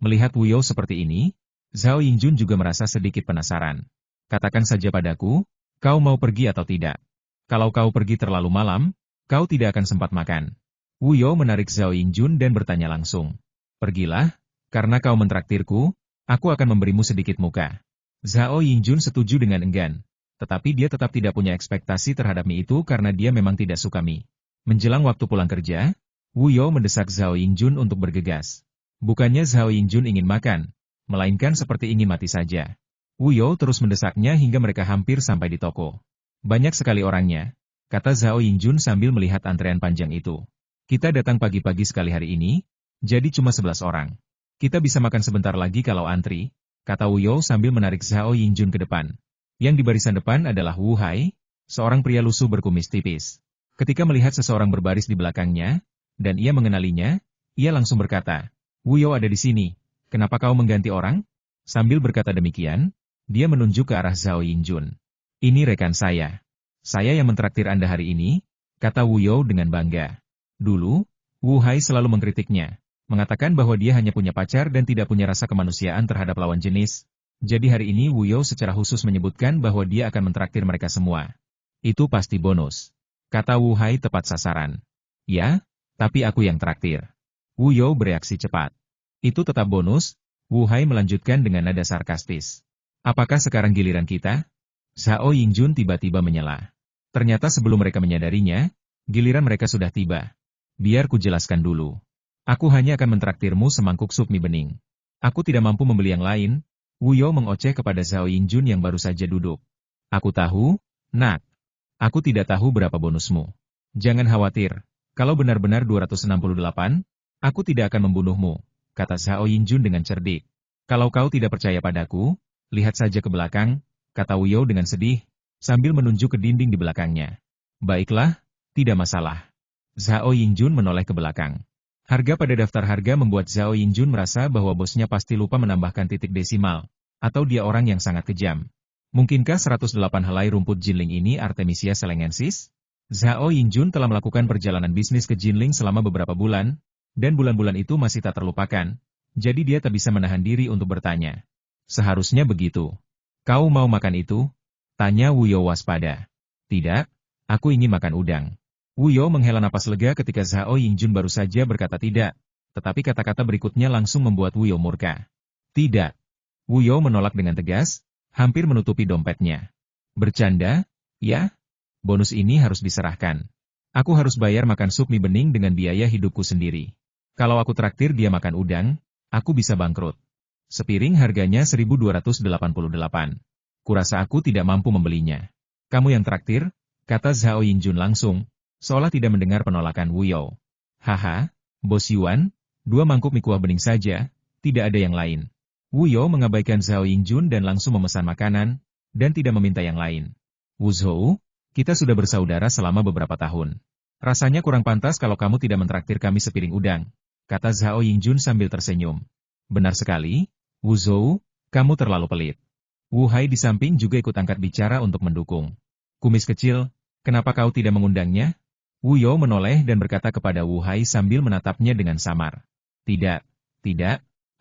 Melihat Wu You seperti ini, Zhao Yinjun juga merasa sedikit penasaran. Katakan saja padaku, kau mau pergi atau tidak? Kalau kau pergi terlalu malam, kau tidak akan sempat makan. Wu You menarik Zhao Yinjun dan bertanya langsung. Pergilah, karena kau mentraktirku, aku akan memberimu sedikit muka. Zhao Yinjun setuju dengan enggan, tetapi dia tetap tidak punya ekspektasi terhadap mie itu karena dia memang tidak suka mie. Menjelang waktu pulang kerja, Wu You mendesak Zhao Yinjun untuk bergegas. Bukannya Zhao Yinjun ingin makan, melainkan seperti ingin mati saja. Wu You terus mendesaknya hingga mereka hampir sampai di toko. Banyak sekali orangnya, kata Zhao Yinjun sambil melihat antrean panjang itu. Kita datang pagi-pagi sekali hari ini, jadi cuma 11 orang. Kita bisa makan sebentar lagi kalau antri, kata Wu You sambil menarik Zhao Yinjun ke depan. Yang di barisan depan adalah Wu Hai, seorang pria lusuh berkumis tipis. Ketika melihat seseorang berbaris di belakangnya, dan ia mengenalinya, ia langsung berkata, Wu You ada di sini, kenapa kau mengganti orang? Sambil berkata demikian, dia menunjuk ke arah Zhao Yinjun. Ini rekan saya. Saya yang mentraktir Anda hari ini, kata Wu You dengan bangga. Dulu, Wu Hai selalu mengkritiknya, mengatakan bahwa dia hanya punya pacar dan tidak punya rasa kemanusiaan terhadap lawan jenis. Jadi hari ini Wu You secara khusus menyebutkan bahwa dia akan mentraktir mereka semua. Itu pasti bonus. Kata Wu Hai tepat sasaran. Ya, tapi aku yang traktir. Wu You bereaksi cepat. Itu tetap bonus, Wu Hai melanjutkan dengan nada sarkastis. Apakah sekarang giliran kita? Zhao Yinjun tiba-tiba menyela. Ternyata sebelum mereka menyadarinya, giliran mereka sudah tiba. Biar ku jelaskan dulu. Aku hanya akan mentraktirmu semangkuk sup mie bening. Aku tidak mampu membeli yang lain. Wu You mengoceh kepada Zhao Yinjun yang baru saja duduk. Aku tahu, nak. Aku tidak tahu berapa bonusmu. Jangan khawatir, kalau benar-benar 268, aku tidak akan membunuhmu, kata Zhao Yinjun dengan cerdik. Kalau kau tidak percaya padaku, lihat saja ke belakang, kata Wu You dengan sedih, sambil menunjuk ke dinding di belakangnya. Baiklah, tidak masalah. Zhao Yinjun menoleh ke belakang. Harga pada daftar harga membuat Zhao Yinjun merasa bahwa bosnya pasti lupa menambahkan titik desimal, atau dia orang yang sangat kejam. Mungkinkah 108 helai rumput Jinling ini Artemisia selengensis? Zhao Yinjun telah melakukan perjalanan bisnis ke Jinling selama beberapa bulan, dan bulan-bulan itu masih tak terlupakan, jadi dia tak bisa menahan diri untuk bertanya. Seharusnya begitu. Kau mau makan itu? Tanya Wu You waspada. Tidak, aku ingin makan udang. Wu You menghela napas lega ketika Zhao Yingjun baru saja berkata tidak, tetapi kata-kata berikutnya langsung membuat Wu You murka. Tidak. Wu You menolak dengan tegas, hampir menutupi dompetnya. Bercanda? Ya? Bonus ini harus diserahkan. Aku harus bayar makan sup mie bening dengan biaya hidupku sendiri. Kalau aku traktir dia makan udang, aku bisa bangkrut. Sepiring harganya 1.288. Kurasa aku tidak mampu membelinya. Kamu yang traktir? Kata Zhao Yingjun langsung, seolah tidak mendengar penolakan Wu You. Haha, Bos Yuan, 2 mangkuk mie kuah bening saja, tidak ada yang lain. Wu You mengabaikan Zhao Yingjun dan langsung memesan makanan, dan tidak meminta yang lain. Wu Zhou, kita sudah bersaudara selama beberapa tahun. Rasanya kurang pantas kalau kamu tidak mentraktir kami sepiring udang, kata Zhao Yingjun sambil tersenyum. Benar sekali, Wu Zhou, kamu terlalu pelit. Wu Hai di samping juga ikut angkat bicara untuk mendukung. Kumis kecil, kenapa kau tidak mengundangnya? Wu You menoleh dan berkata kepada Wu Hai sambil menatapnya dengan samar. Tidak,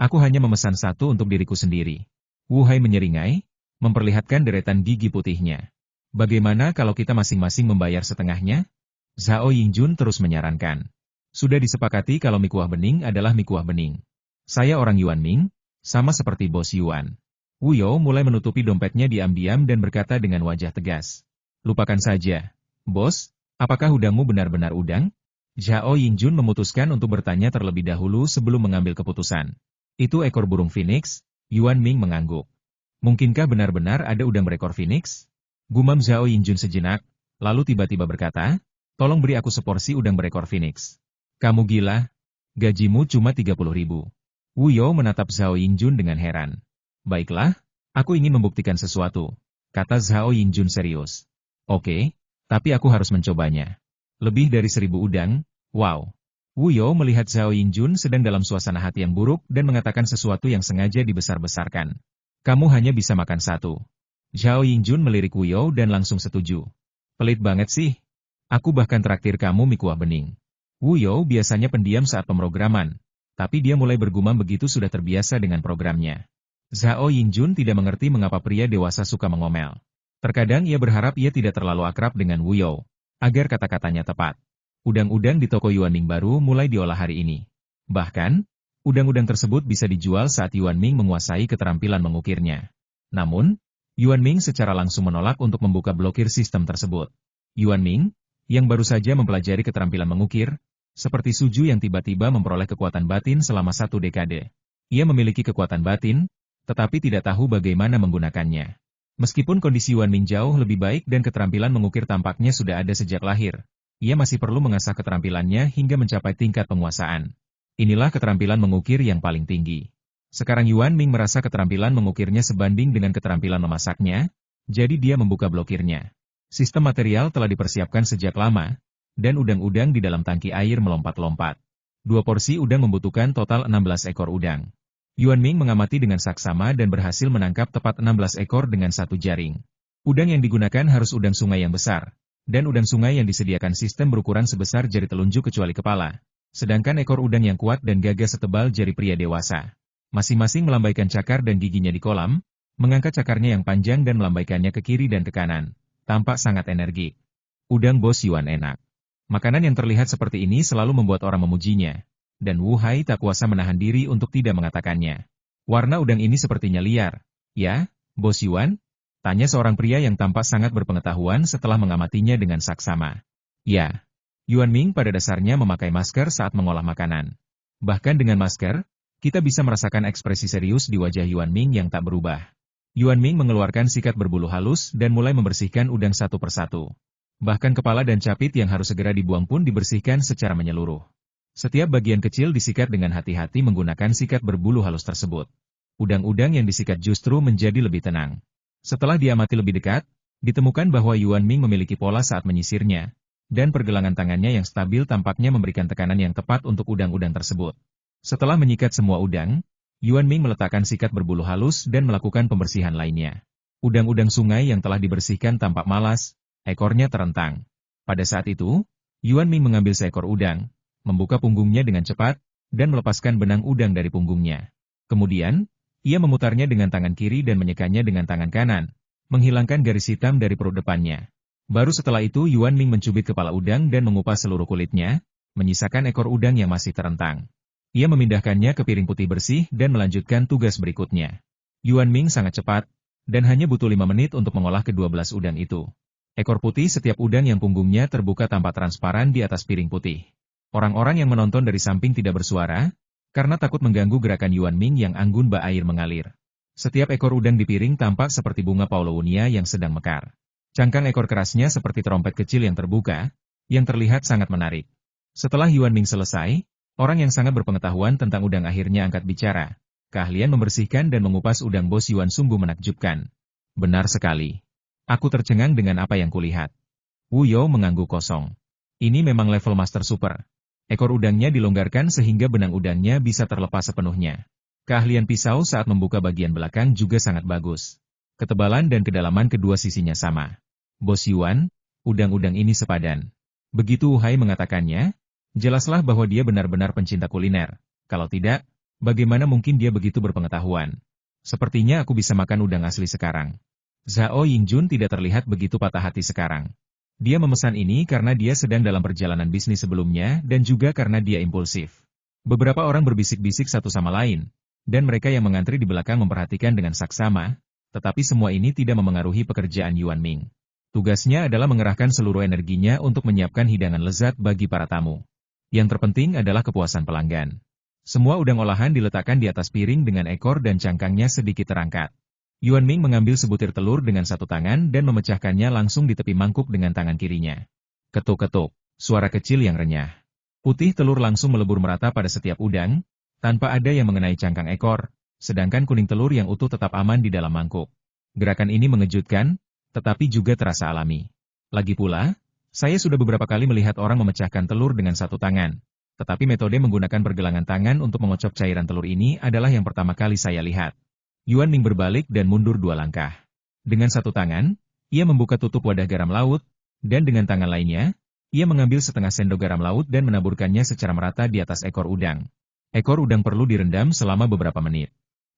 aku hanya memesan satu untuk diriku sendiri. Wu Hai menyeringai, memperlihatkan deretan gigi putihnya. Bagaimana kalau kita masing-masing membayar setengahnya? Zhao Yingjun terus menyarankan. Sudah disepakati kalau mie kuah bening adalah mie kuah bening. Saya orang Yuan Ming, sama seperti Bos Yuan. Wu You mulai menutupi dompetnya diam-diam dan berkata dengan wajah tegas. Lupakan saja. Bos, apakah udangmu benar-benar udang? Zhao Yingjun memutuskan untuk bertanya terlebih dahulu sebelum mengambil keputusan. Itu ekor burung phoenix? Yuan Ming mengangguk. Mungkinkah benar-benar ada udang berekor phoenix? Gumam Zhao Yingjun sejenak, lalu tiba-tiba berkata, tolong beri aku seporsi udang berekor phoenix. Kamu gila? Gajimu cuma 30.000. Wu You menatap Zhao Yingjun dengan heran. Baiklah, aku ingin membuktikan sesuatu, kata Zhao Yingjun serius. Oke, tapi aku harus mencobanya. Lebih dari 1.000 udang, wow. Wu You melihat Zhao Yingjun sedang dalam suasana hati yang buruk dan mengatakan sesuatu yang sengaja dibesar-besarkan. Kamu hanya bisa makan satu. Zhao Yingjun melirik Wu You dan langsung setuju. Pelit banget sih. Aku bahkan traktir kamu mie kuah bening. Wu You biasanya pendiam saat pemrograman, tapi dia mulai bergumam begitu sudah terbiasa dengan programnya. Zhao Yingjun tidak mengerti mengapa pria dewasa suka mengomel. Terkadang ia berharap ia tidak terlalu akrab dengan Wu You, agar kata-katanya tepat. Udang-udang di toko Yuan Ming baru mulai diolah hari ini. Bahkan, udang-udang tersebut bisa dijual saat Yuan Ming menguasai keterampilan mengukirnya. Namun, Yuan Ming secara langsung menolak untuk membuka blokir sistem tersebut. Yuan Ming, yang baru saja mempelajari keterampilan mengukir, seperti Suju yang tiba-tiba memperoleh kekuatan batin selama 1 dekade. Ia memiliki kekuatan batin, tetapi tidak tahu bagaimana menggunakannya. Meskipun kondisi Yuan Ming jauh lebih baik dan keterampilan mengukir tampaknya sudah ada sejak lahir, ia masih perlu mengasah keterampilannya hingga mencapai tingkat penguasaan. Inilah keterampilan mengukir yang paling tinggi. Sekarang Yuan Ming merasa keterampilan mengukirnya sebanding dengan keterampilan memasaknya, jadi dia membuka blokirnya. Sistem material telah dipersiapkan sejak lama, dan udang-udang di dalam tangki air melompat-lompat. 2 porsi udang membutuhkan total 16 ekor udang. Yuan Ming mengamati dengan saksama dan berhasil menangkap tepat 16 ekor dengan 1 jaring. Udang yang digunakan harus udang sungai yang besar, dan udang sungai yang disediakan sistem berukuran sebesar jari telunjuk kecuali kepala, sedangkan ekor udang yang kuat dan gagah setebal jari pria dewasa. Masing-masing melambaikan cakar dan giginya di kolam, mengangkat cakarnya yang panjang dan melambaikannya ke kiri dan ke kanan. Tampak sangat energik. Udang Bos Yuan enak. Makanan yang terlihat seperti ini selalu membuat orang memujinya, dan Wu Hai tak kuasa menahan diri untuk tidak mengatakannya. Warna udang ini sepertinya liar. Ya, Bos Yuan? Tanya seorang pria yang tampak sangat berpengetahuan setelah mengamatinya dengan saksama. Ya, Yuan Ming pada dasarnya memakai masker saat mengolah makanan. Bahkan dengan masker, kita bisa merasakan ekspresi serius di wajah Yuan Ming yang tak berubah. Yuan Ming mengeluarkan sikat berbulu halus dan mulai membersihkan udang satu persatu. Bahkan kepala dan capit yang harus segera dibuang pun dibersihkan secara menyeluruh. Setiap bagian kecil disikat dengan hati-hati menggunakan sikat berbulu halus tersebut. Udang-udang yang disikat justru menjadi lebih tenang. Setelah diamati lebih dekat, ditemukan bahwa Yuan Ming memiliki pola saat menyisirnya, dan pergelangan tangannya yang stabil tampaknya memberikan tekanan yang tepat untuk udang-udang tersebut. Setelah menyikat semua udang, Yuan Ming meletakkan sikat berbulu halus dan melakukan pembersihan lainnya. Udang-udang sungai yang telah dibersihkan tampak malas, ekornya terentang. Pada saat itu, Yuan Ming mengambil seekor udang, membuka punggungnya dengan cepat, dan melepaskan benang udang dari punggungnya. Kemudian, ia memutarnya dengan tangan kiri dan menyekanya dengan tangan kanan, menghilangkan garis hitam dari perut depannya. Baru setelah itu Yuan Ming mencubit kepala udang dan mengupas seluruh kulitnya, menyisakan ekor udang yang masih terentang. Ia memindahkannya ke piring putih bersih dan melanjutkan tugas berikutnya. Yuan Ming sangat cepat, dan hanya butuh 5 menit untuk mengolah ke-12 udang itu. Ekor putih setiap udang yang punggungnya terbuka tampak transparan di atas piring putih. Orang-orang yang menonton dari samping tidak bersuara, karena takut mengganggu gerakan Yuan Ming yang anggun bak air mengalir. Setiap ekor udang di piring tampak seperti bunga paulownia yang sedang mekar. Cangkang ekor kerasnya seperti trompet kecil yang terbuka, yang terlihat sangat menarik. Setelah Yuan Ming selesai, orang yang sangat berpengetahuan tentang udang akhirnya angkat bicara. Keahlian membersihkan dan mengupas udang bos Yuan sungguh menakjubkan. Benar sekali. Aku tercengang dengan apa yang kulihat. Wu You mengangguk kosong. Ini memang level master super. Ekor udangnya dilonggarkan sehingga benang udangnya bisa terlepas sepenuhnya. Keahlian pisau saat membuka bagian belakang juga sangat bagus. Ketebalan dan kedalaman kedua sisinya sama. Bos Yuan, udang-udang ini sepadan. Begitu Hai mengatakannya, jelaslah bahwa dia benar-benar pencinta kuliner. Kalau tidak, bagaimana mungkin dia begitu berpengetahuan? Sepertinya aku bisa makan udang asli sekarang. Zhao Yingjun tidak terlihat begitu patah hati sekarang. Dia memesan ini karena dia sedang dalam perjalanan bisnis sebelumnya dan juga karena dia impulsif. Beberapa orang berbisik-bisik satu sama lain, dan mereka yang mengantri di belakang memperhatikan dengan saksama, tetapi semua ini tidak memengaruhi pekerjaan Yuan Ming. Tugasnya adalah mengerahkan seluruh energinya untuk menyiapkan hidangan lezat bagi para tamu. Yang terpenting adalah kepuasan pelanggan. Semua udang olahan diletakkan di atas piring dengan ekor dan cangkangnya sedikit terangkat. Yuan Ming mengambil sebutir telur dengan satu tangan dan memecahkannya langsung di tepi mangkuk dengan tangan kirinya. Ketuk-ketuk, suara kecil yang renyah. Putih telur langsung melebur merata pada setiap udang, tanpa ada yang mengenai cangkang ekor, sedangkan kuning telur yang utuh tetap aman di dalam mangkuk. Gerakan ini mengejutkan, tetapi juga terasa alami. Lagi pula, saya sudah beberapa kali melihat orang memecahkan telur dengan satu tangan, tetapi metode menggunakan pergelangan tangan untuk mengocok cairan telur ini adalah yang pertama kali saya lihat. Yuan Ming berbalik dan mundur 2 langkah. Dengan satu tangan, ia membuka tutup wadah garam laut, dan dengan tangan lainnya, ia mengambil setengah sendok garam laut dan menaburkannya secara merata di atas ekor udang. Ekor udang perlu direndam selama beberapa menit.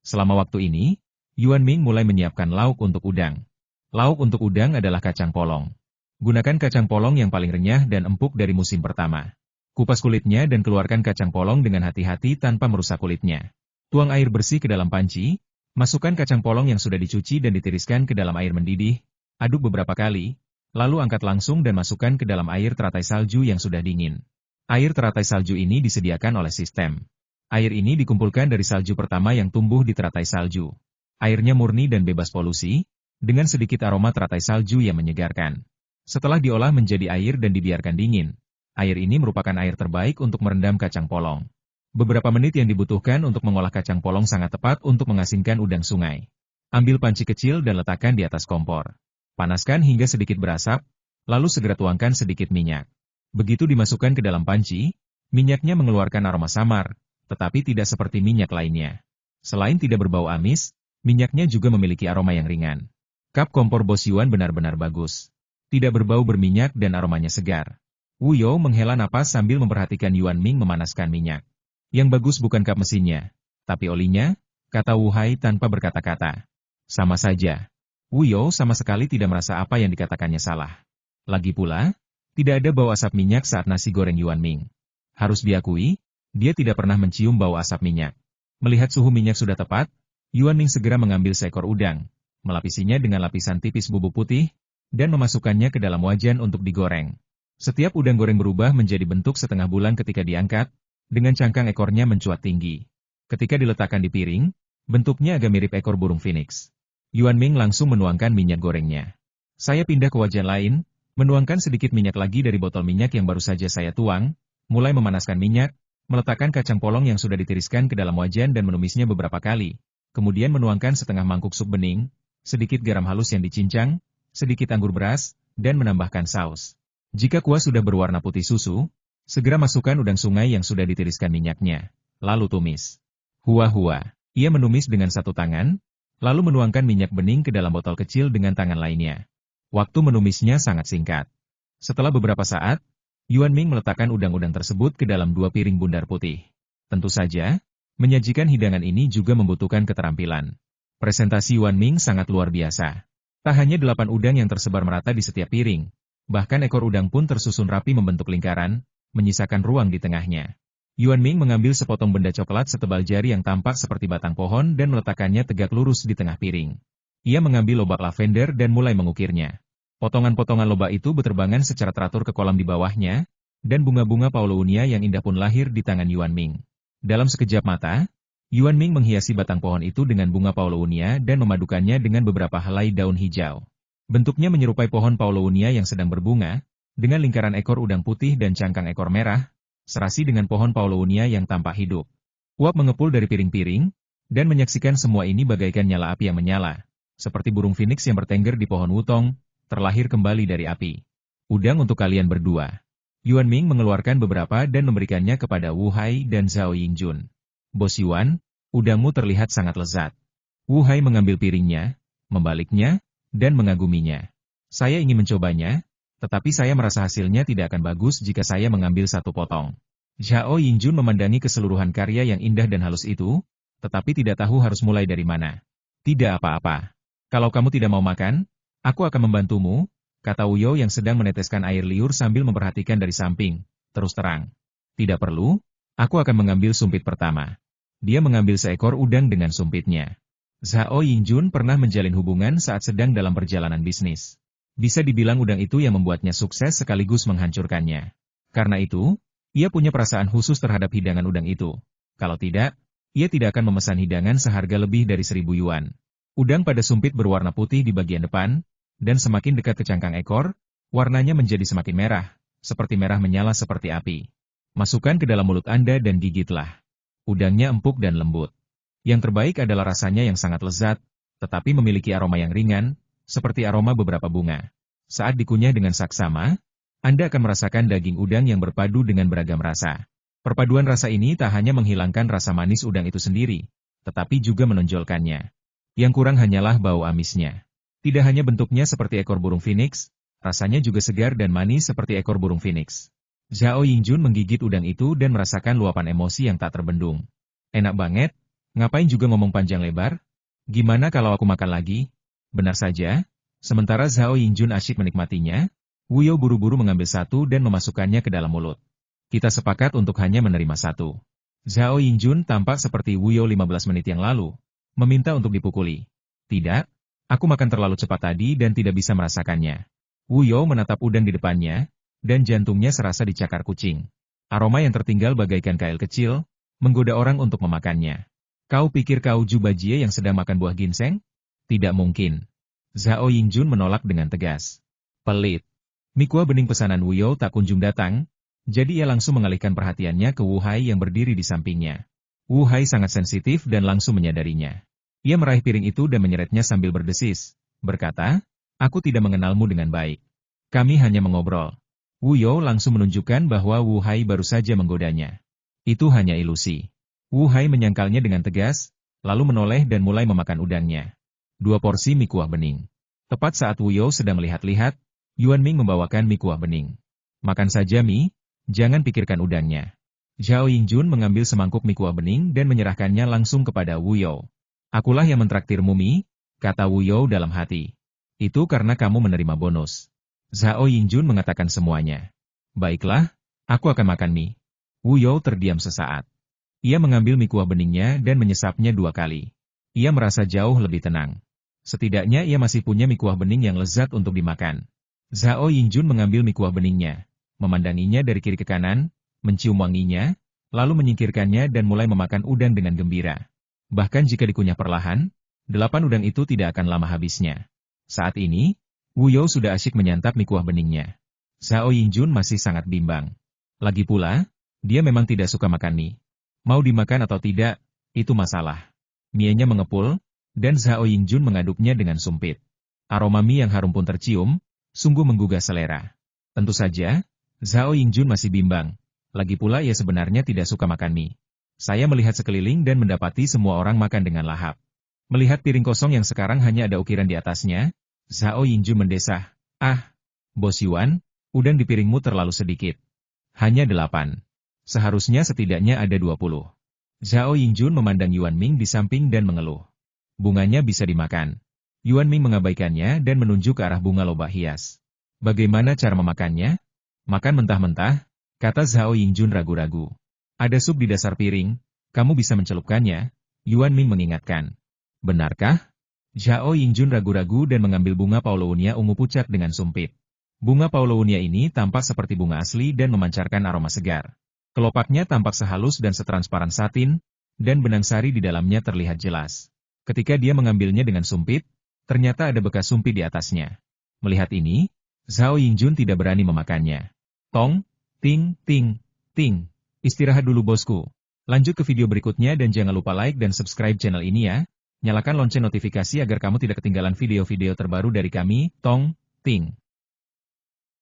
Selama waktu ini, Yuan Ming mulai menyiapkan lauk untuk udang. Lauk untuk udang adalah kacang polong. Gunakan kacang polong yang paling renyah dan empuk dari musim pertama. Kupas kulitnya dan keluarkan kacang polong dengan hati-hati tanpa merusak kulitnya. Tuang air bersih ke dalam panci, masukkan kacang polong yang sudah dicuci dan ditiriskan ke dalam air mendidih, aduk beberapa kali, lalu angkat langsung dan masukkan ke dalam air teratai salju yang sudah dingin. Air teratai salju ini disediakan oleh sistem. Air ini dikumpulkan dari salju pertama yang tumbuh di teratai salju. Airnya murni dan bebas polusi, dengan sedikit aroma teratai salju yang menyegarkan. Setelah diolah menjadi air dan dibiarkan dingin, air ini merupakan air terbaik untuk merendam kacang polong. Beberapa menit yang dibutuhkan untuk mengolah kacang polong sangat tepat untuk mengasinkan udang sungai. Ambil panci kecil dan letakkan di atas kompor. Panaskan hingga sedikit berasap, lalu segera tuangkan sedikit minyak. Begitu dimasukkan ke dalam panci, minyaknya mengeluarkan aroma samar, tetapi tidak seperti minyak lainnya. Selain tidak berbau amis, minyaknya juga memiliki aroma yang ringan. Kap kompor Bos Yuan benar-benar bagus. Tidak berbau berminyak dan aromanya segar. Wu You menghela napas sambil memperhatikan Yuan Ming memanaskan minyak. Yang bagus bukan kap mesinnya, tapi olinya, kata Wu Hai tanpa berkata-kata. Sama saja. Wu You sama sekali tidak merasa apa yang dikatakannya salah. Lagi pula, tidak ada bau asap minyak saat nasi goreng Yuan Ming. Harus diakui, dia tidak pernah mencium bau asap minyak. Melihat suhu minyak sudah tepat, Yuan Ming segera mengambil seekor udang, melapisinya dengan lapisan tipis bubuk putih, dan memasukkannya ke dalam wajan untuk digoreng. Setiap udang goreng berubah menjadi bentuk setengah bulan ketika diangkat, dengan cangkang ekornya mencuat tinggi. Ketika diletakkan di piring, bentuknya agak mirip ekor burung phoenix. Yuan Ming langsung menuangkan minyak gorengnya. Saya pindah ke wajan lain, menuangkan sedikit minyak lagi dari botol minyak yang baru saja saya tuang, mulai memanaskan minyak, meletakkan kacang polong yang sudah ditiriskan ke dalam wajan dan menumisnya beberapa kali, kemudian menuangkan setengah mangkuk sup bening, sedikit garam halus yang dicincang, sedikit anggur beras, dan menambahkan saus. Jika kuah sudah berwarna putih susu, segera masukkan udang sungai yang sudah ditiriskan minyaknya, lalu tumis. Hua-hua, ia menumis dengan satu tangan, lalu menuangkan minyak bening ke dalam botol kecil dengan tangan lainnya. Waktu menumisnya sangat singkat. Setelah beberapa saat, Yuan Ming meletakkan udang-udang tersebut ke dalam 2 piring bundar putih. Tentu saja, menyajikan hidangan ini juga membutuhkan keterampilan. Presentasi Yuan Ming sangat luar biasa. Tak hanya 8 udang yang tersebar merata di setiap piring, Bahkan ekor udang pun tersusun rapi membentuk lingkaran, menyisakan ruang di tengahnya. Yuan Ming mengambil sepotong benda coklat setebal jari yang tampak seperti batang pohon dan meletakkannya tegak lurus di tengah piring. Ia mengambil lobak lavender dan mulai mengukirnya. Potongan-potongan lobak itu berterbangan secara teratur ke kolam di bawahnya, dan bunga-bunga paulownia yang indah pun lahir di tangan Yuan Ming. Dalam sekejap mata, Yuan Ming menghiasi batang pohon itu dengan bunga paulownia dan memadukannya dengan beberapa helai daun hijau. Bentuknya menyerupai pohon paulownia yang sedang berbunga, dengan lingkaran ekor udang putih dan cangkang ekor merah, serasi dengan pohon paulownia yang tampak hidup. Uap mengepul dari piring-piring, dan menyaksikan semua ini bagaikan nyala api yang menyala. Seperti burung phoenix yang bertengger di pohon wutong, terlahir kembali dari api. Udang untuk kalian berdua. Yuan Ming mengeluarkan beberapa dan memberikannya kepada Wu Hai dan Zhao Yingjun. Bos Yuan, udangmu terlihat sangat lezat. Wu Hai mengambil piringnya, membaliknya, dan mengaguminya. Saya ingin mencobanya, tetapi saya merasa hasilnya tidak akan bagus jika saya mengambil satu potong. Zhao Yingjun memandangi keseluruhan karya yang indah dan halus itu, tetapi tidak tahu harus mulai dari mana. Tidak apa-apa. Kalau kamu tidak mau makan, aku akan membantumu, kata Wu You yang sedang meneteskan air liur sambil memperhatikan dari samping. Terus terang. Tidak perlu, aku akan mengambil sumpit pertama. Dia mengambil seekor udang dengan sumpitnya. Zhao Yingjun pernah menjalin hubungan saat sedang dalam perjalanan bisnis. Bisa dibilang udang itu yang membuatnya sukses sekaligus menghancurkannya. Karena itu, ia punya perasaan khusus terhadap hidangan udang itu. Kalau tidak, ia tidak akan memesan hidangan seharga lebih dari 1.000 yuan. Udang pada sumpit berwarna putih di bagian depan, dan semakin dekat ke cangkang ekor, warnanya menjadi semakin merah, seperti merah menyala seperti api. Masukkan ke dalam mulut Anda dan gigitlah. Udangnya empuk dan lembut. Yang terbaik adalah rasanya yang sangat lezat, tetapi memiliki aroma yang ringan, seperti aroma beberapa bunga. Saat dikunyah dengan saksama, Anda akan merasakan daging udang yang berpadu dengan beragam rasa. Perpaduan rasa ini tak hanya menghilangkan rasa manis udang itu sendiri, tetapi juga menonjolkannya. Yang kurang hanyalah bau amisnya. Tidak hanya bentuknya seperti ekor burung phoenix, rasanya juga segar dan manis seperti ekor burung phoenix. Zhao Yingjun menggigit udang itu dan merasakan luapan emosi yang tak terbendung. Enak banget, ngapain juga ngomong panjang lebar? Gimana kalau aku makan lagi? Benar saja, sementara Zhao Yingjun asyik menikmatinya, Wu You buru-buru mengambil satu dan memasukkannya ke dalam mulut. Kita sepakat untuk hanya menerima satu. Zhao Yingjun tampak seperti Wu You 15 menit yang lalu, meminta untuk dipukuli. Tidak, aku makan terlalu cepat tadi dan tidak bisa merasakannya. Wu You menatap udang di depannya, dan jantungnya serasa dicakar kucing. Aroma yang tertinggal bagaikan kail kecil, menggoda orang untuk memakannya. Kau pikir kau Jubajie yang sedang makan buah ginseng? Tidak mungkin. Zhao Yingjun menolak dengan tegas. Pelit. Mie kuah bening pesanan Wu You tak kunjung datang, jadi ia langsung mengalihkan perhatiannya ke Wu Hai yang berdiri di sampingnya. Wu Hai sangat sensitif dan langsung menyadarinya. Ia meraih piring itu dan menyeretnya sambil berdesis, berkata, aku tidak mengenalmu dengan baik. Kami hanya mengobrol. Wu You langsung menunjukkan bahwa Wu Hai baru saja menggodanya. Itu hanya ilusi. Wu Hai menyangkalnya dengan tegas, lalu menoleh dan mulai memakan udangnya. 2 porsi mie kuah bening. Tepat saat Wu You sedang melihat-lihat, Yuan Ming membawakan mie kuah bening. Makan saja mie, jangan pikirkan udangnya. Zhao Yingjun mengambil semangkuk mie kuah bening dan menyerahkannya langsung kepada Wu You. Akulah yang mentraktirmu mie, kata Wu You dalam hati. Itu karena kamu menerima bonus. Zhao Yingjun mengatakan semuanya. Baiklah, aku akan makan mie. Wu You terdiam sesaat. Ia mengambil mie kuah beningnya dan menyesapnya 2 kali. Ia merasa jauh lebih tenang. Setidaknya ia masih punya mie kuah bening yang lezat untuk dimakan. Zhao Yingjun mengambil mie kuah beningnya, memandanginya dari kiri ke kanan, mencium wanginya, lalu menyingkirkannya dan mulai memakan udang dengan gembira. Bahkan jika dikunyah perlahan, 8 udang itu tidak akan lama habisnya. Saat ini, Wu You sudah asyik menyantap mie kuah beningnya. Zhao Yingjun masih sangat bimbang. Lagi pula, dia memang tidak suka makan mie. Mau dimakan atau tidak, itu masalah. Mie-nya mengepul, dan Zhao Yingjun mengaduknya dengan sumpit. Aroma mie yang harum pun tercium, sungguh menggugah selera. Tentu saja, Zhao Yingjun masih bimbang. Lagi pula ia sebenarnya tidak suka makan mie. Saya melihat sekeliling dan mendapati semua orang makan dengan lahap. Melihat piring kosong yang sekarang hanya ada ukiran di atasnya, Zhao Yingjun mendesah, Bos Yuan, udang di piringmu terlalu sedikit. Hanya 8. Seharusnya setidaknya ada 20. Zhao Yingjun memandang Yuan Ming di samping dan mengeluh. Bunganya bisa dimakan. Yuan Ming mengabaikannya dan menunjuk ke arah bunga lobak hias. Bagaimana cara memakannya? Makan mentah-mentah, kata Zhao Yingjun ragu-ragu. Ada sup di dasar piring, kamu bisa mencelupkannya, Yuan Ming mengingatkan. Benarkah? Zhao Yingjun ragu-ragu dan mengambil bunga Paulownia ungu pucat dengan sumpit. Bunga Paulownia ini tampak seperti bunga asli dan memancarkan aroma segar. Kelopaknya tampak sehalus dan setransparan satin, dan benang sari di dalamnya terlihat jelas. Ketika dia mengambilnya dengan sumpit, ternyata ada bekas sumpit di atasnya. Melihat ini, Zhao Yingjun tidak berani memakannya. Tong, ting, ting, ting. Istirahat dulu bosku. Lanjut ke video berikutnya dan jangan lupa like dan subscribe channel ini ya. Nyalakan lonceng notifikasi agar kamu tidak ketinggalan video-video terbaru dari kami, Tong, ting.